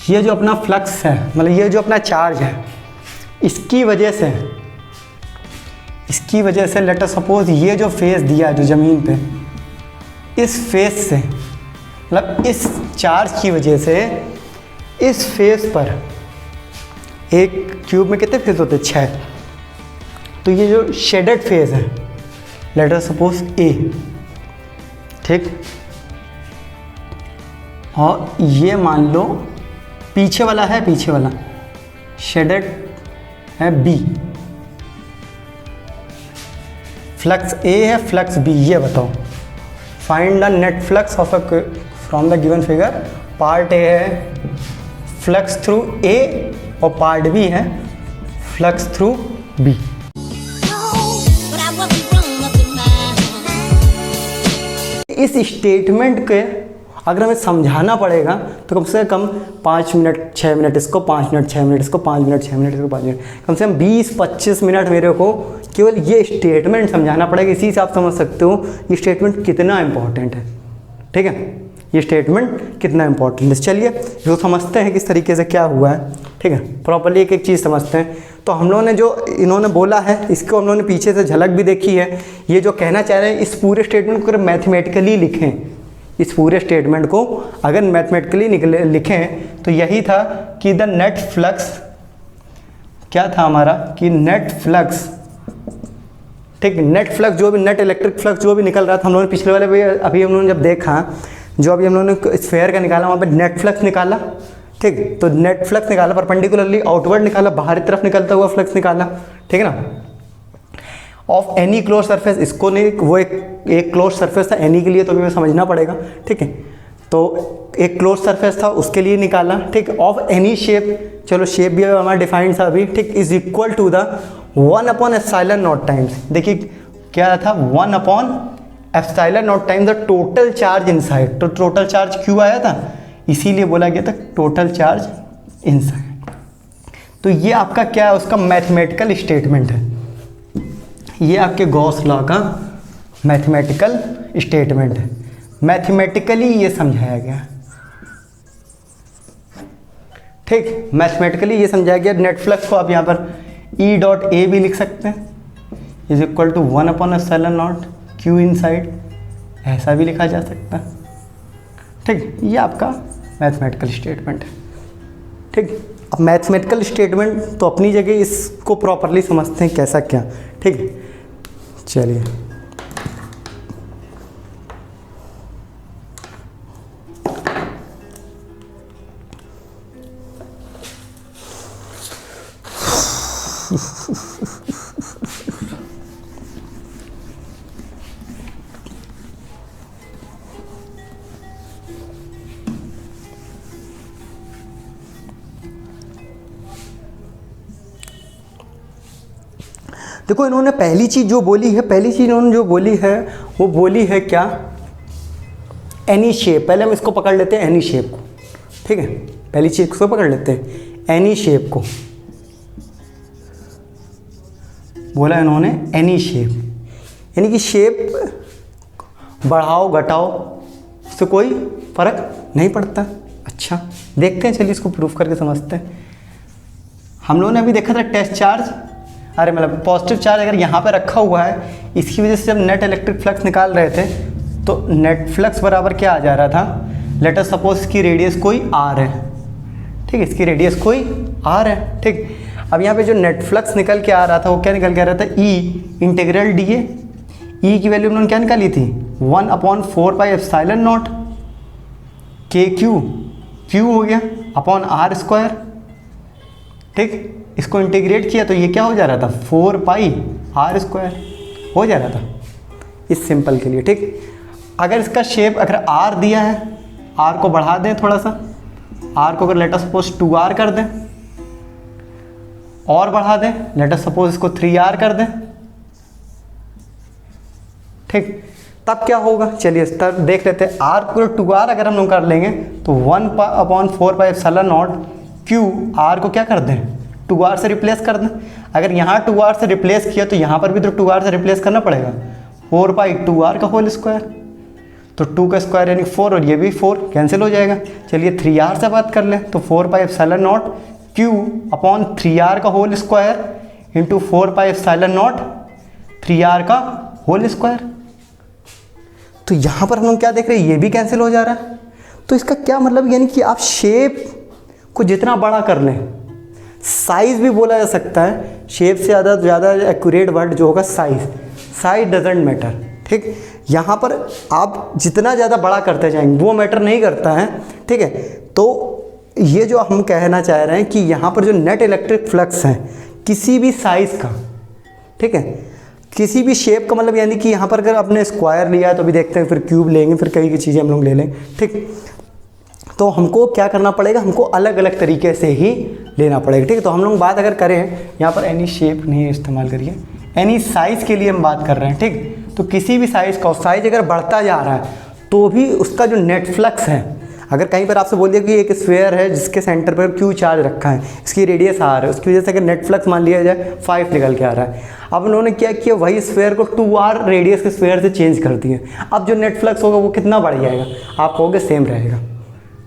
ये जो अपना फ्लक्स है, मतलब ये जो अपना चार्ज है, इसकी वजह से लेट अस सपोज ये जो फेस दिया है जो ज़मीन पे, इस फेस से, मतलब इस चार्ज की वजह से इस फेस पर, एक क्यूब में कितने फेस होते हैं? 6। तो ये जो शेडेड फेस है, लेट अस सपोज ए, ठीक, और ये मान लो पीछे वाला है, पीछे वाला शेडेड है बी, फ्लक्स ए है, फ्लक्स बी। ये बताओ, find the net flux of from the given figure. Part A है फ्लक्स थ्रू ए और पार्ट बी है फ्लक्स थ्रू बी। इस स्टेटमेंट के अगर हमें समझाना पड़ेगा तो कम से कम 5 मिनट 6 मिनट इसको, 5 मिनट 6 मिनट इसको, 5 मिनट 6 मिनट इसको, 5 मिनट, कम से कम 20-25 मिनट मेरे को केवल ये स्टेटमेंट समझाना पड़ेगा। इसी से आप समझ सकते हो ये स्टेटमेंट कितना इम्पॉर्टेंट है। ठीक है, ये स्टेटमेंट कितना इम्पॉर्टेंट है। चलिए जो समझते हैं किस तरीके से क्या हुआ है। ठीक है, प्रॉपर्ली एक एक चीज़ समझते हैं। तो हम लोगों ने जो इन्होंने बोला है इसको हम लोगों ने पीछे से झलक भी देखी है। ये जो कहना चाह रहे हैं इस पूरे स्टेटमेंट को मैथमेटिकली लिखें, इस पूरे स्टेटमेंट को अगर मैथमेटिकली लिखें तो यही था कि द नेट फ्लक्स क्या था हमारा, कि नेट फ्लक्स, ठीक, नेट फ्लक्स जो भी नेट इलेक्ट्रिक फ्लक्स जो भी निकल रहा था हम लोगों ने पिछले वाले अभी हम लोगों ने जब देखा, जो अभी हम लोगों ने स्फेयर का निकाला वहाँ पे नेट फ्लक्स निकाला। ठीक, तो नेट फ्लक्स निकाला, परपेंडिकुलरली आउटवर्ड निकाला, बाहरी तरफ निकलता हुआ फ्लक्स निकाला। ठीक है ना, ऑफ एनी क्लोज सरफेस, इसको नहीं, वो एक क्लोज सरफेस था एनी के लिए, तो भी हमें समझना पड़ेगा। ठीक है, तो एक क्लोज सरफेस था उसके लिए निकाला। ठीक, ऑफ एनी शेप, चलो शेप भी हमारा डिफाइंड था अभी। ठीक, is equal to the 1/ε0 times, देखिए क्या था, 1/ε0 times the total charge inside. तो टोटल चार्ज क्यों आया था, इसीलिए बोला गया था टोटल चार्ज इनसाइड। तो ये आपका क्या है, उसका मैथमेटिकल स्टेटमेंट है। ये आपके गॉस लॉ का मैथमेटिकल स्टेटमेंट है। मैथमेटिकली ये समझाया गया। ठीक, मैथमेटिकली ये समझाया गया। नेट फ्लक्स को आप यहाँ पर E डॉट ए भी लिख सकते हैं, is equal to 1/ε0 Q inside, ऐसा भी लिखा जा सकता है। ठीक, ये आपका मैथमेटिकल स्टेटमेंट है। ठीक, अब मैथमेटिकल स्टेटमेंट तो अपनी जगह, इसको प्रॉपरली समझते हैं कैसा क्या। ठीक है, चलिए देखो, इन्होंने पहली चीज़ जो बोली है, वो बोली है क्या, एनी शेप। पहले हम इसको पकड़ लेते हैं, एनी शेप को। ठीक है, पहली चीज़ को पकड़ लेते हैं, एनी शेप को बोला इन्होंने, एनी शेप, यानी कि शेप बढ़ाओ घटाओ उससे कोई फर्क नहीं पड़ता। अच्छा, देखते हैं, चलिए इसको प्रूफ करके समझते हैं। हम लोगों ने अभी देखा था टेस्ट चार्ज, अरे मतलब पॉजिटिव चार्ज अगर यहाँ पे रखा हुआ है, इसकी वजह से जब नेट इलेक्ट्रिक फ्लक्स निकाल रहे थे तो नेट फ्लक्स बराबर क्या आ जा रहा था, लेट अस सपोज इसकी रेडियस कोई आर है। ठीक है, इसकी रेडियस कोई आर है। ठीक, अब यहाँ पे जो नेट फ्लक्स निकल के आ रहा था वो क्या निकल के आ रहा था, ई इंटीग्रल डी ए। ई की वैल्यू उन्होंने क्या निकाली थी, 1/4πε0 के क्यू, क्यू हो गया अपॉन आर स्क्वायर। ठीक, इसको इंटीग्रेट किया तो ये क्या हो जा रहा था, 4πr² हो जा रहा था इस सिंपल के लिए। ठीक, अगर इसका शेप अगर आर दिया है, आर को बढ़ा दें थोड़ा सा, आर को अगर लेट अस सपोज 2r कर दें, और बढ़ा दें, लेट अस सपोज इसको 3r कर दें। ठीक, तब क्या होगा, चलिए तब देख लेते हैं। आर को 2r अगर हम लोग कर लेंगे तो 1/4πε0 क्यू, आर को क्या कर दें, 2r से रिप्लेस कर दें। अगर यहाँ 2r से रिप्लेस किया तो यहाँ पर भी तो 2r से रिप्लेस करना पड़ेगा, 4/2r का होल स्क्वायर। तो 2 का स्क्वायर यानी 4 और ये भी 4 कैंसिल हो जाएगा। चलिए 3r से बात कर लें तो 4 pi epsilon not q upon 3r का whole square into 4 pi epsilon not 3r का होल स्क्वायर। तो यहाँ पर हम लोग क्या देख रहे हैं, ये भी कैंसिल हो जा रहा है। तो इसका क्या मतलब, यानी कि आप शेप को जितना बड़ा कर लें, साइज भी बोला जा सकता है, शेप से ज़्यादा एक्यूरेट वर्ड जो होगा साइज डजेंट मैटर। ठीक, यहाँ पर आप जितना ज़्यादा बड़ा करते जाएंगे वो मैटर नहीं करता है। ठीक है, तो ये जो हम कहना चाह रहे हैं कि यहाँ पर जो नेट इलेक्ट्रिक फ्लक्स है किसी भी साइज़ का, ठीक है, किसी भी शेप का, मतलब यानी कि यहाँ पर अगर आपने स्क्वायर लिया है तो अभी देखते हैं, फिर क्यूब लेंगे, फिर कई चीज़ें हम लोग ले लेंगे। ठीक, तो हमको क्या करना पड़ेगा, हमको अलग अलग तरीके से ही लेना पड़ेगा। ठीक है, तो हम लोग बात अगर करें, यहाँ पर एनी शेप नहीं इस्तेमाल करिए, एनी साइज़ के लिए हम बात कर रहे हैं। ठीक, तो किसी भी साइज़ का, साइज अगर बढ़ता जा रहा है तो भी उसका जो नेट फ्लक्स है, अगर कहीं पर आपसे बोल दिया कि एक स्फीयर है जिसके सेंटर पर क्यू चार्ज रखा है, इसकी रेडियस आर है, उसकी वजह से अगर नेट फ्लक्स मान लिया जाए 5 निकल के आ रहा है। अब उन्होंने क्या किया, वही स्फीयर को 2r रेडियस के स्फीयर से चेंज कर दिए। अब जो नेट फ्लक्स होगा वो कितना बढ़ जाएगा, आप कहोगे सेम रहेगा।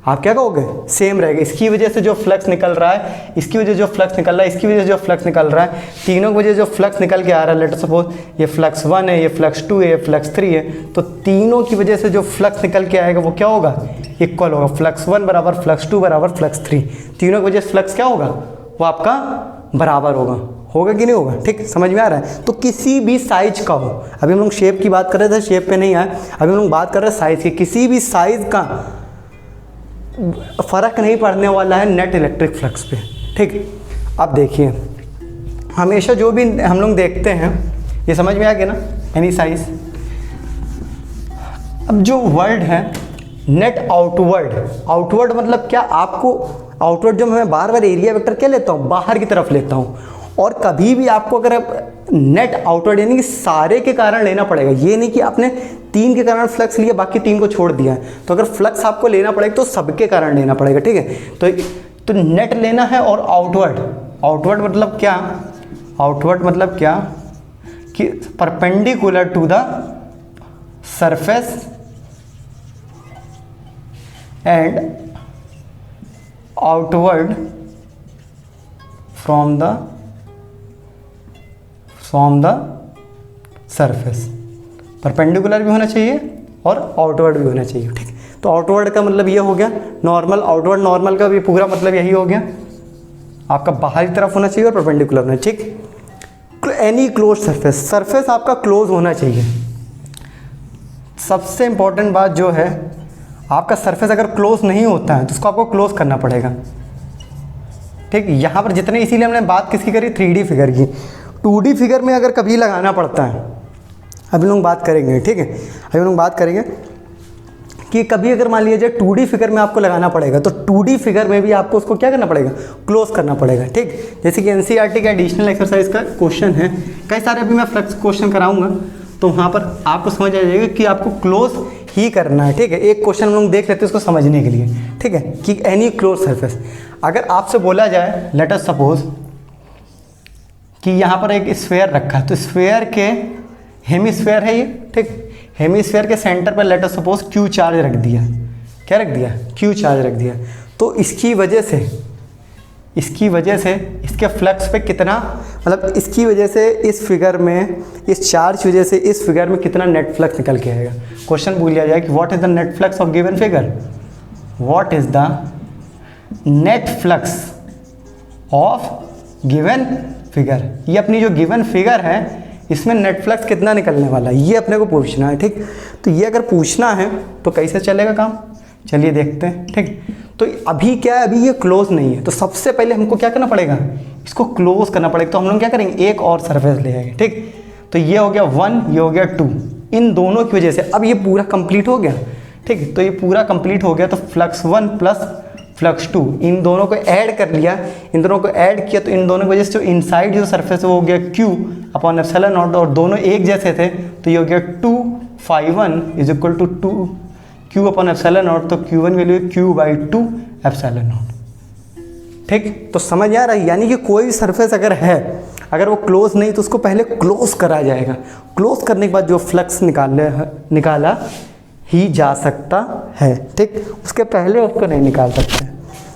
आप क्या कहोगे, सेम रहेगा। इसकी वजह से जो फ्लक्स निकल रहा है, इसकी वजह जो फ्लक्स निकल रहा है, इसकी वजह से जो फ्लक्स निकल रहा है, तीनों की वजह जो फ्लक्स निकल के आ रहा है, लेट सपोज ये फ्लक्स 1 है, ये फ्लक्स 2 है, ये फ्लक्स 3 है, तो तीनों की वजह से जो फ्लक्स निकल के आएगा वो क्या होगा, इक्वल होगा। फ्लक्स 1 बराबर फ्लक्स 2 बराबर फ्लक्स 3, तीनों की वजह से फ्लक्स क्या होगा, वो आपका बराबर होगा कि नहीं होगा। ठीक, समझ में आ रहा है। तो किसी भी साइज का हो, अभी हम लोग शेप की बात कर रहे थे, शेप पे नहीं आए, अभी हम लोग बात कर रहे हैं साइज की, किसी भी साइज का फ़र्क नहीं पड़ने वाला है नेट इलेक्ट्रिक फ्लक्स पे। ठीक, अब देखिए, हमेशा जो भी हम लोग देखते हैं, ये समझ में आ गया ना, एनी साइज। अब जो वर्ड है नेट आउटवर्ड मतलब क्या, आपको आउटवर्ड जो मैं बार बार एरिया वेक्टर क्या लेता हूँ, बाहर की तरफ लेता हूँ। और कभी भी आपको अगर नेट आउटवर्ड यानी कि सारे के कारण लेना पड़ेगा, ये नहीं कि आपने 3 के कारण फ्लक्स लिया बाकी 3 को छोड़ दिया है। तो अगर फ्लक्स आपको लेना पड़ेगा तो सबके कारण लेना पड़ेगा। ठीक है, तो नेट लेना है। और आउटवर्ड मतलब क्या, आउटवर्ड मतलब क्या कि perpendicular to the surface and outward from the surface. Perpendicular भी होना चाहिए और आउटवर्ड भी होना चाहिए। ठीक, तो आउटवर्ड का मतलब ये हो गया नॉर्मल, आउटवर्ड नॉर्मल का भी पूरा मतलब यही हो गया, आपका बाहरी तरफ होना चाहिए और परपेंडिकुलर होना चाहिए। ठीक, एनी क्लोज सरफेस आपका क्लोज होना चाहिए। सबसे इंपॉर्टेंट बात जो है, आपका सरफेस अगर क्लोज नहीं होता है तो उसको आपको क्लोज करना पड़ेगा। ठीक, यहाँ पर जितने, इसीलिए हमने बात किसकी करी, 3D फिगर की। 2D फिगर में अगर कभी लगाना पड़ता है, अभी लोग बात करेंगे। ठीक है, अभी लोग बात करेंगे कि कभी अगर मान लिया जाए 2D फिगर में आपको लगाना पड़ेगा, तो 2D फिगर में भी आपको उसको क्या करना पड़ेगा, क्लोज करना पड़ेगा। ठीक, जैसे कि NCERT का एडिशनल एक्सरसाइज का क्वेश्चन है, कई सारे अभी मैं फ्लक्स क्वेश्चन कराऊंगा, तो वहाँ पर आपको समझ आ जाएगा कि आपको क्लोज ही करना है। ठीक है, एक क्वेश्चन हम लोग देख लेते हैं उसको समझने के लिए। ठीक है, कि एनी क्लोज सरफेस, अगर आपसे बोला जाए लेट अस सपोज कि यहाँ पर एक स्फीयर रखा है, तो स्फीयर के हेमिस्फीयर है ये। ठीक, हेमिस्फीयर के सेंटर पर late us suppose Q charge रख दिया। क्या रख दिया, क्यू चार्ज रख दिया। तो इसकी वजह से इसके फ्लक्स पे कितना, मतलब इसकी वजह से इस फिगर में, इस चार्ज की वजह से इस फिगर में कितना नेट फ्लक्स निकल के आएगा। क्वेश्चन पूछ लिया जाए कि what is the net flux of given figure, what is the net flux of given figure. ये अपनी जो गिवन फिगर है इसमें नेट फ्लक्स कितना निकलने वाला है, ये अपने को पूछना है। ठीक, तो ये अगर पूछना है तो कैसे चलेगा काम, चलिए देखते हैं। ठीक, तो अभी क्या है, अभी ये क्लोज नहीं है, तो सबसे पहले हमको क्या करना पड़ेगा, इसको क्लोज करना पड़ेगा। तो हम लोग क्या करेंगे, एक और सरफेस ले आएंगे। ठीक, तो ये हो गया 1, ये हो गया 2, इन दोनों की वजह से अब ये पूरा कंप्लीट हो गया। ठीक, तो ये पूरा कंप्लीट हो गया, तो फ्लक्स 1 प्लस फ्लक्स 2, इन दोनों को ऐड कर लिया, इन दोनों को ऐड किया, तो इन दोनों की वजह से जो इनसाइड जो सरफेस है वो हो गया Q अपॉन एप्सिलॉन नॉट, और दोनों एक जैसे थे तो ये हो गया 2φ1 is equal to 2Q upon epsilon not, तो Q1 value Q/2 epsilon not. ठीक, तो समझ आ रहा है, यानी कि कोई भी सरफेस अगर है, अगर वो क्लोज नहीं तो उसको पहले क्लोज करा जाएगा। क्लोज करने के बाद जो फ्लक्स निकाला ही जा सकता है, ठीक। उसके पहले उसको नहीं निकाल सकते।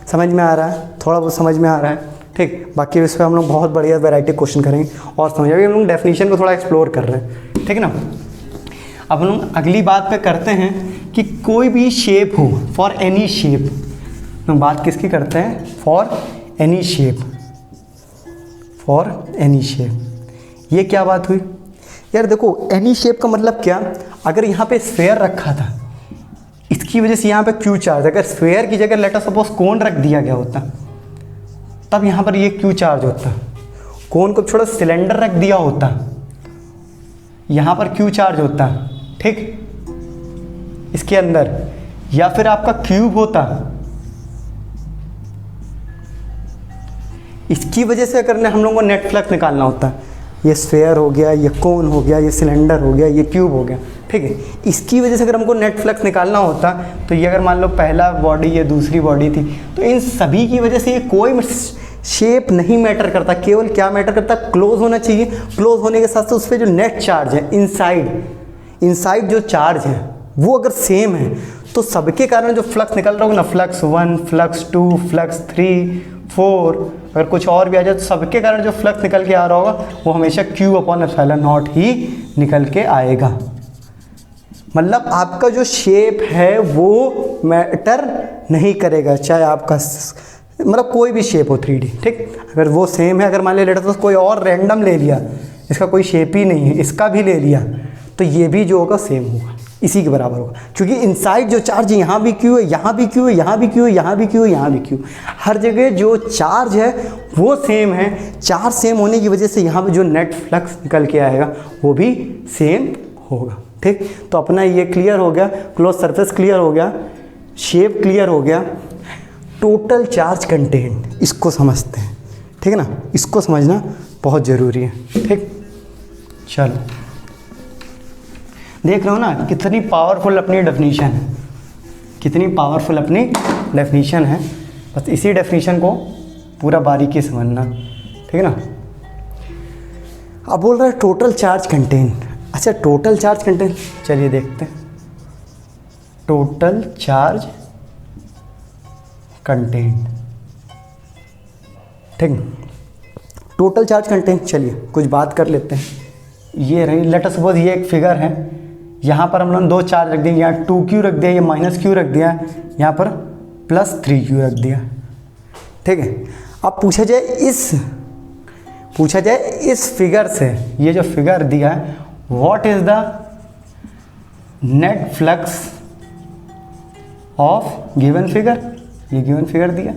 समझ में आ रहा है? थोड़ा बहुत समझ में आ रहा है, ठीक। बाकी इस पर हम लोग बहुत बढ़िया वैरायटी क्वेश्चन करेंगे और समझ। अभी हम लोग डेफिनेशन को थोड़ा एक्सप्लोर कर रहे हैं, ठीक है ना। अब हम लोग अगली बात पे करते हैं कि कोई भी शेप हो, फॉर एनी शेप। हम बात किसकी करते हैं? For any shape, for any shape. ये क्या बात हुई यार? देखो, एनी शेप का मतलब क्या? अगर यहाँ पे स्फेयर रखा था, इसकी वजह से यहाँ पे क्यू चार्ज, अगर स्फेयर की जगह लेट अस सपोज कोन रख दिया गया होता, तब यहाँ पर ये क्यू चार्ज होता। कोन को थोड़ा सिलेंडर रख दिया होता, यहाँ पर क्यू चार्ज होता, ठीक, इसके अंदर। या फिर आपका क्यूब होता, इसकी वजह से करने हम लोगों को नेट फ्लक्स निकालना होता। ये स्फेयर हो गया, ये कोन हो गया, ये सिलेंडर हो गया, ये क्यूब हो गया, ठीक है। इसकी वजह से अगर हमको नेट फ्लक्स निकालना होता, तो ये अगर मान लो पहला बॉडी, ये दूसरी बॉडी थी, तो इन सभी की वजह से ये कोई शेप नहीं मैटर करता। केवल क्या मैटर करता? क्लोज होना चाहिए। क्लोज होने के साथ साथ उस पर जो नेट चार्ज है, इनसाइड जो चार्ज है वो अगर सेम है, तो सबके कारण जो फ्लक्स निकल रहा होगा ना, फ्लक्स 1, फ्लक्स 2, फ्लक्स 3, 4, अगर कुछ और भी आ जाए, तो सबके कारण जो फ्लक्स निकल के आ रहा होगा वो हमेशा Q/ε0 ही निकल के आएगा। मतलब आपका जो शेप है वो मैटर नहीं करेगा, चाहे आपका मतलब कोई भी शेप हो 3D, ठीक। अगर वो सेम है, अगर मान लिया तो कोई और रैंडम ले लिया, इसका कोई शेप ही नहीं है, इसका भी ले लिया, तो ये भी जो होगा सेम होगा, इसी के बराबर होगा। क्योंकि इनसाइड जो चार्ज है, यहाँ भी क्यू है, यहाँ भी क्यू है, यहाँ भी क्यू है, यहाँ भी क्यू है, यहाँ भी क्यू, हर जगह जो चार्ज है वो सेम है। चार्ज सेम होने की वजह से यहाँ पे जो नेट फ्लक्स निकल के आएगा वो भी सेम होगा, ठीक। तो अपना ये क्लियर हो गया, क्लोज सरफेस क्लियर हो गया, शेप क्लियर हो गया। टोटल चार्ज कंटेंट, इसको समझते हैं, ठीक है ना। इसको समझना बहुत ज़रूरी है, ठीक। चलो, देख रहे हो ना कितनी पावरफुल अपनी डेफिनेशन है, कितनी पावरफुल अपनी डेफिनेशन है। बस इसी डेफिनेशन को पूरा बारीकी से समझना, ठीक है ना। अब बोल रहा है टोटल चार्ज कंटेंट। अच्छा, टोटल चार्ज कंटेंट, चलिए देखते हैं। टोटल चार्ज कंटेंट, ठीक। टोटल चार्ज कंटेंट, चलिए कुछ बात कर लेते हैं। ये रही, लेट अस सपोज ये एक फिगर है, यहाँ पर हम लोगों ने 2 चार्ज रख दिए, यहाँ 2Q रख दिया, ये -Q रख दिया, यहाँ पर +3Q रख दिया, ठीक है। अब पूछा जाए इस फिगर से, ये जो फिगर दिया है, what is the net flux of given figure. ये गिवन फिगर दिया,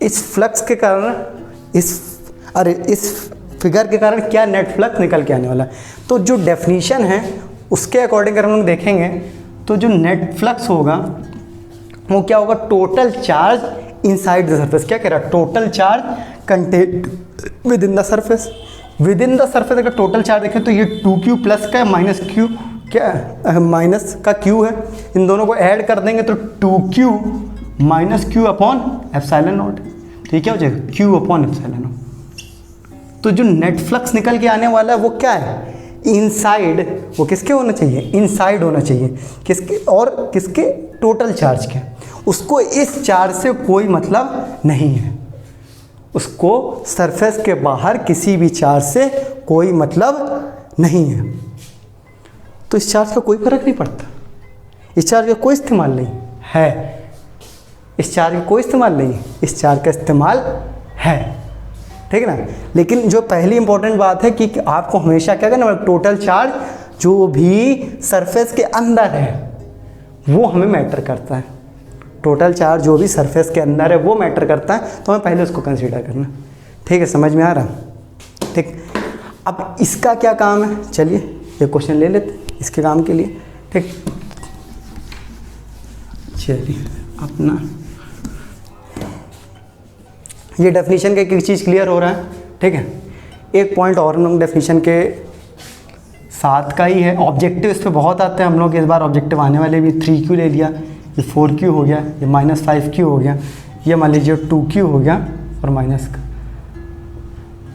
इस फ्लक्स के कारण, इस फिगर के कारण क्या नेट फ्लक्स निकल के आने वाला है। तो जो डेफिनेशन है उसके अकॉर्डिंग अगर हम लोग देखेंगे, तो जो नेट फ्लक्स होगा वो क्या होगा? Total charge inside the surface. क्या कह रहा है? Total charge content with in the surface. With in the surface अगर टोटल चार्ज देखें तो ये 2Q प्लस का -Q, क्या माइनस का Q है, इन दोनों को ऐड कर देंगे तो 2Q -Q/ε0। तो ये क्या हो जाएगा? Q/ε0। तो जो नेट फ्लक्स निकल के आने वाला है वो क्या है? इनसाइड। वो किसके होना चाहिए? इनसाइड होना चाहिए। किसके? और किसके? टोटल चार्ज के। उसको इस चार्ज से कोई मतलब नहीं है, उसको सरफेस के बाहर किसी भी चार्ज से कोई मतलब नहीं है। तो इस चार्ज का कोई फर्क नहीं पड़ता, इस चार्ज का कोई इस्तेमाल नहीं है, इस चार्ज का कोई इस्तेमाल नहीं है, इस चार्ज का इस्तेमाल है, ठीक है ना। लेकिन जो पहली इंपॉर्टेंट बात है कि आपको हमेशा क्या करना, टोटल चार्ज जो भी सरफेस के अंदर है वो हमें मैटर करता है। टोटल चार्ज जो भी सरफेस के अंदर है वो मैटर करता है, तो हमें पहले उसको कंसीडर करना, ठीक है। समझ में आ रहा? ठीक। अब इसका क्या काम है, चलिए ये क्वेश्चन ले लेते हैं इसके काम के लिए, ठीक। चलिए अपना ये डेफिनेशन का एक चीज़ क्लियर हो रहा है, ठीक है। एक पॉइंट और हम लोग डेफिनेशन के साथ का ही है, ऑब्जेक्टिव इस पर बहुत आते हैं हम लोग। इस बार ऑब्जेक्टिव आने वाले भी 3Q ले लिया, ये 4Q हो गया, ये -5Q हो गया, ये मान लीजिए 2Q हो गया और माइनस का,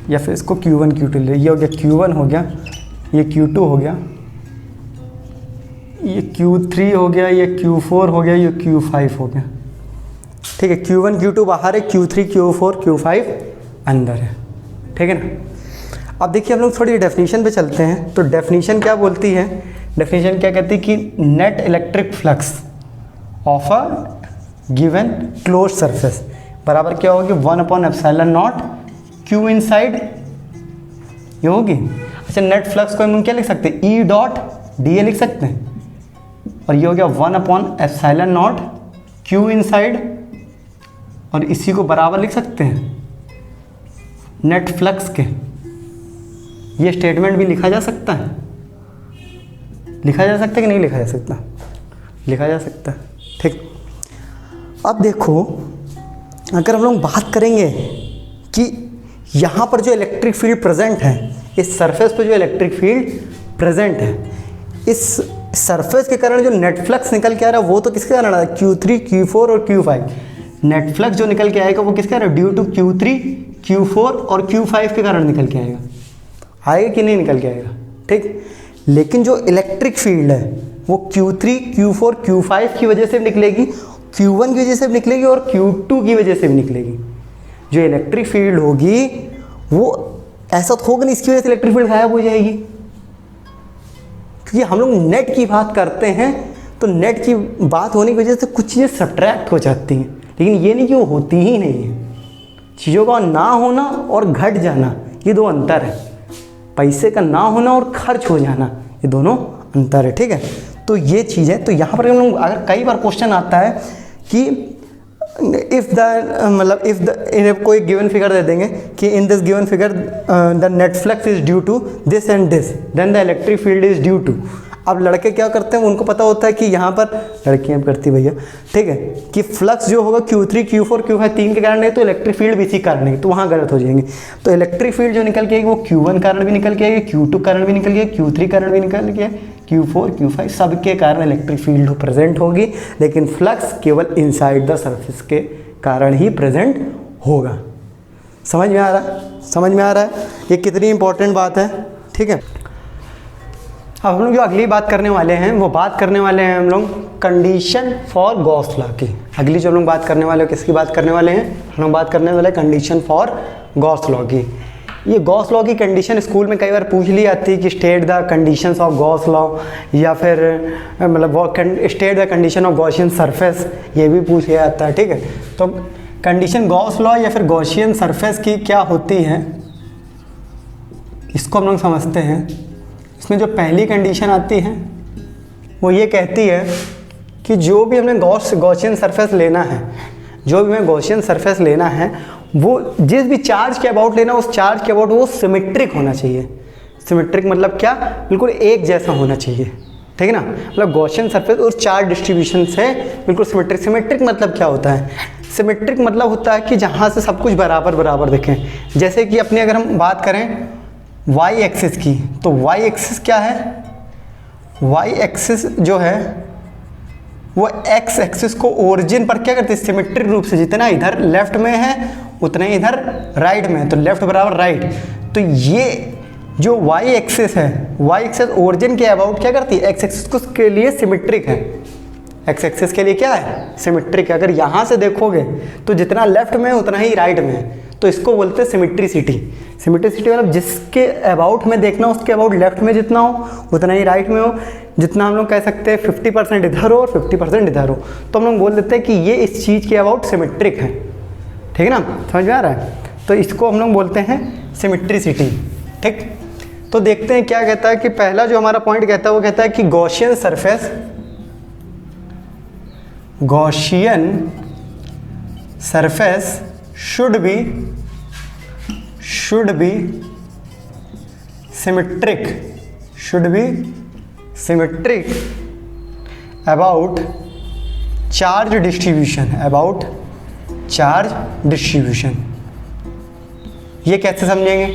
या फिर इसको Q1 Q2 ले, ये हो गया Q1 हो गया, ये Q2 हो गया, ये Q3 हो गया, ये Q4 हो गया, ये Q5 हो गया। ठीक है, Q1 Q2 बाहर है, Q3 Q4 Q5 अंदर है। ठीक है ना। अब देखिए हम लोग थोड़ी डेफिनेशन पे चलते हैं। तो डेफिनेशन क्या बोलती है, डेफिनेशन क्या कहती है कि net electric flux of a given close surface बराबर क्या होगी 1/ε0 Q इनसाइड, ये होगी। अच्छा, नेट फ्लक्स को हम क्या लिख सकते हैं, E डॉट डी ए लिख सकते हैं, और ये हो गया 1/ε0 Q इनसाइड, और इसी को बराबर लिख सकते हैं नेट फ्लक्स के। ये स्टेटमेंट भी लिखा जा सकता है, लिखा जा सकता है कि नहीं लिखा जा सकता, लिखा जा सकता है। ठीक, अब देखो अगर हम लोग बात करेंगे कि यहाँ पर जो इलेक्ट्रिक फील्ड प्रेजेंट है, इस सरफेस पर जो इलेक्ट्रिक फील्ड प्रेजेंट है, इस सरफेस के कारण जो नेट फ्लक्स निकल के आ रहा है वो तो किसके कारण आ रहा है, Q3 Q4 और Q5। नेट फ्लक्स जो निकल के आएगा वो किसके कारण, ड्यू टू Q3 Q4 और Q5 के कारण निकल के आएगा, आएगा कि नहीं निकल के आएगा। ठीक, लेकिन जो इलेक्ट्रिक फील्ड है वो Q3 Q4 Q5 की वजह से भी निकलेगी, Q1 की वजह से भी निकलेगी और Q2 की वजह से भी निकलेगी। जो इलेक्ट्रिक फील्ड होगी वो ऐसा तो होगा नहीं इसकी वजह से इलेक्ट्रिक फील्ड गायब हो जाएगी, क्योंकि हम लोग नेट की बात करते हैं तो नेट की बात होने की वजह से कुछ चीज़ें सब्ट्रैक्ट हो जाती हैं, लेकिन ये नहीं कि वो होती ही नहीं है। चीज़ों का ना होना और घट जाना ये दो अंतर है, पैसे का ना होना और खर्च हो जाना ये दोनों अंतर है। ठीक है, तो ये चीज़ है। तो यहाँ पर हम लोग अगर कई बार क्वेश्चन आता है कि इफ़ द मतलब इफ़ द कोई गिवन फिगर दे देंगे कि in this given figure the net flux is due to this and this, then the electric field is due to. अब लड़के क्या करते हैं, उनको पता होता है कि यहाँ पर, लड़कियाँ करती भैया, ठीक है, कि फ्लक्स जो होगा Q3 Q4 Q5 तीन के कारण नहीं तो इलेक्ट्रिक फील्ड भी इसी कारण है, तो वहाँ गलत हो जाएंगे। तो इलेक्ट्रिक फील्ड जो निकल के आएगी वो Q1 कारण भी निकल के आएगी, Q2 कारण भी निकल गया, Q3 कारण भी निकल गया, Q4 Q5 सबके कारण इलेक्ट्रिक फील्ड प्रेजेंट होगी, लेकिन फ्लक्स केवल इनसाइड द सर्फेस के कारण ही प्रेजेंट होगा। समझ में आ रहा है, समझ में आ रहा है ये कितनी इंपॉर्टेंट बात है। ठीक है, अब हम लोग जो अगली बात करने वाले हैं वो बात करने वाले हैं हम लोग कंडीशन फॉर गॉस लॉ की। अगली जो हम लोग बात करने वाले हैं किसकी बात करने वाले हैं, हम लोग बात करने वाले हैं कंडीशन फॉर गॉस लॉ की। ये गॉस लॉ की कंडीशन स्कूल में कई बार पूछ ली जाती है कि state the conditions of Gauss law, या फिर मतलब state the condition of Gaussian surface, ये भी पूछ लिया जाता है। ठीक है, तो कंडीशन गॉस लॉ या फिर गॉसियन सरफेस की क्या होती है इसको हम लोग समझते हैं। इसमें जो पहली कंडीशन आती है वो ये कहती है कि जो भी हमने गॉसियन सरफेस लेना है, जो भी हमें गॉसियन सरफेस लेना है वो जिस भी चार्ज के अबाउट लेना उस चार्ज के अबाउट वो सिमेट्रिक होना चाहिए। सिमेट्रिक मतलब क्या, बिल्कुल एक जैसा होना चाहिए। ठीक है ना, मतलब गॉसियन सरफेस और चार्ज डिस्ट्रीब्यूशन से बिल्कुल सिमेट्रिक। सिमेट्रिक मतलब क्या होता है, सिमेट्रिक मतलब होता है कि जहाँ से सब कुछ बराबर बराबर दिखें। जैसे कि अपनी अगर हम बात करें y एक्सिस की, तो y एक्सिस क्या है, y एक्सिस जो है वो x एक्सिस को ओरिजिन पर क्या करती है, सिमेट्रिक रूप से जितना इधर लेफ्ट में है उतना ही इधर राइट में है, तो लेफ्ट बराबर राइट। तो ये जो y एक्सिस है, y एक्सिस ओरिजिन के अबाउट क्या करती है, x एक्सिस के लिए सिमेट्रिक है। x एक्सिस के लिए क्या है, सिमेट्रिक है। अगर यहाँ से देखोगे तो जितना लेफ्ट में है उतना ही राइट में है, तो इसको बोलते हैं सिमेट्रिसिटी। सिमेट्रिसिटी मतलब जिसके अबाउट में देखना उसके अबाउट लेफ्ट में जितना हो उतना ही राइट में हो। जितना हम लोग कह सकते हैं 50% इधर हो और 50% इधर हो, तो हम लोग बोल देते हैं कि ये इस चीज़ के अबाउट सिमेट्रिक है। ठीक है ना, समझ में आ रहा है, तो इसको हम लोग बोलते हैं सिमेट्रिसिटी। ठीक, तो देखते हैं क्या कहता है कि पहला जो हमारा पॉइंट कहता है वो कहता है कि Gaussian surface should be symmetric about charge distribution। ये कैसे समझेंगे,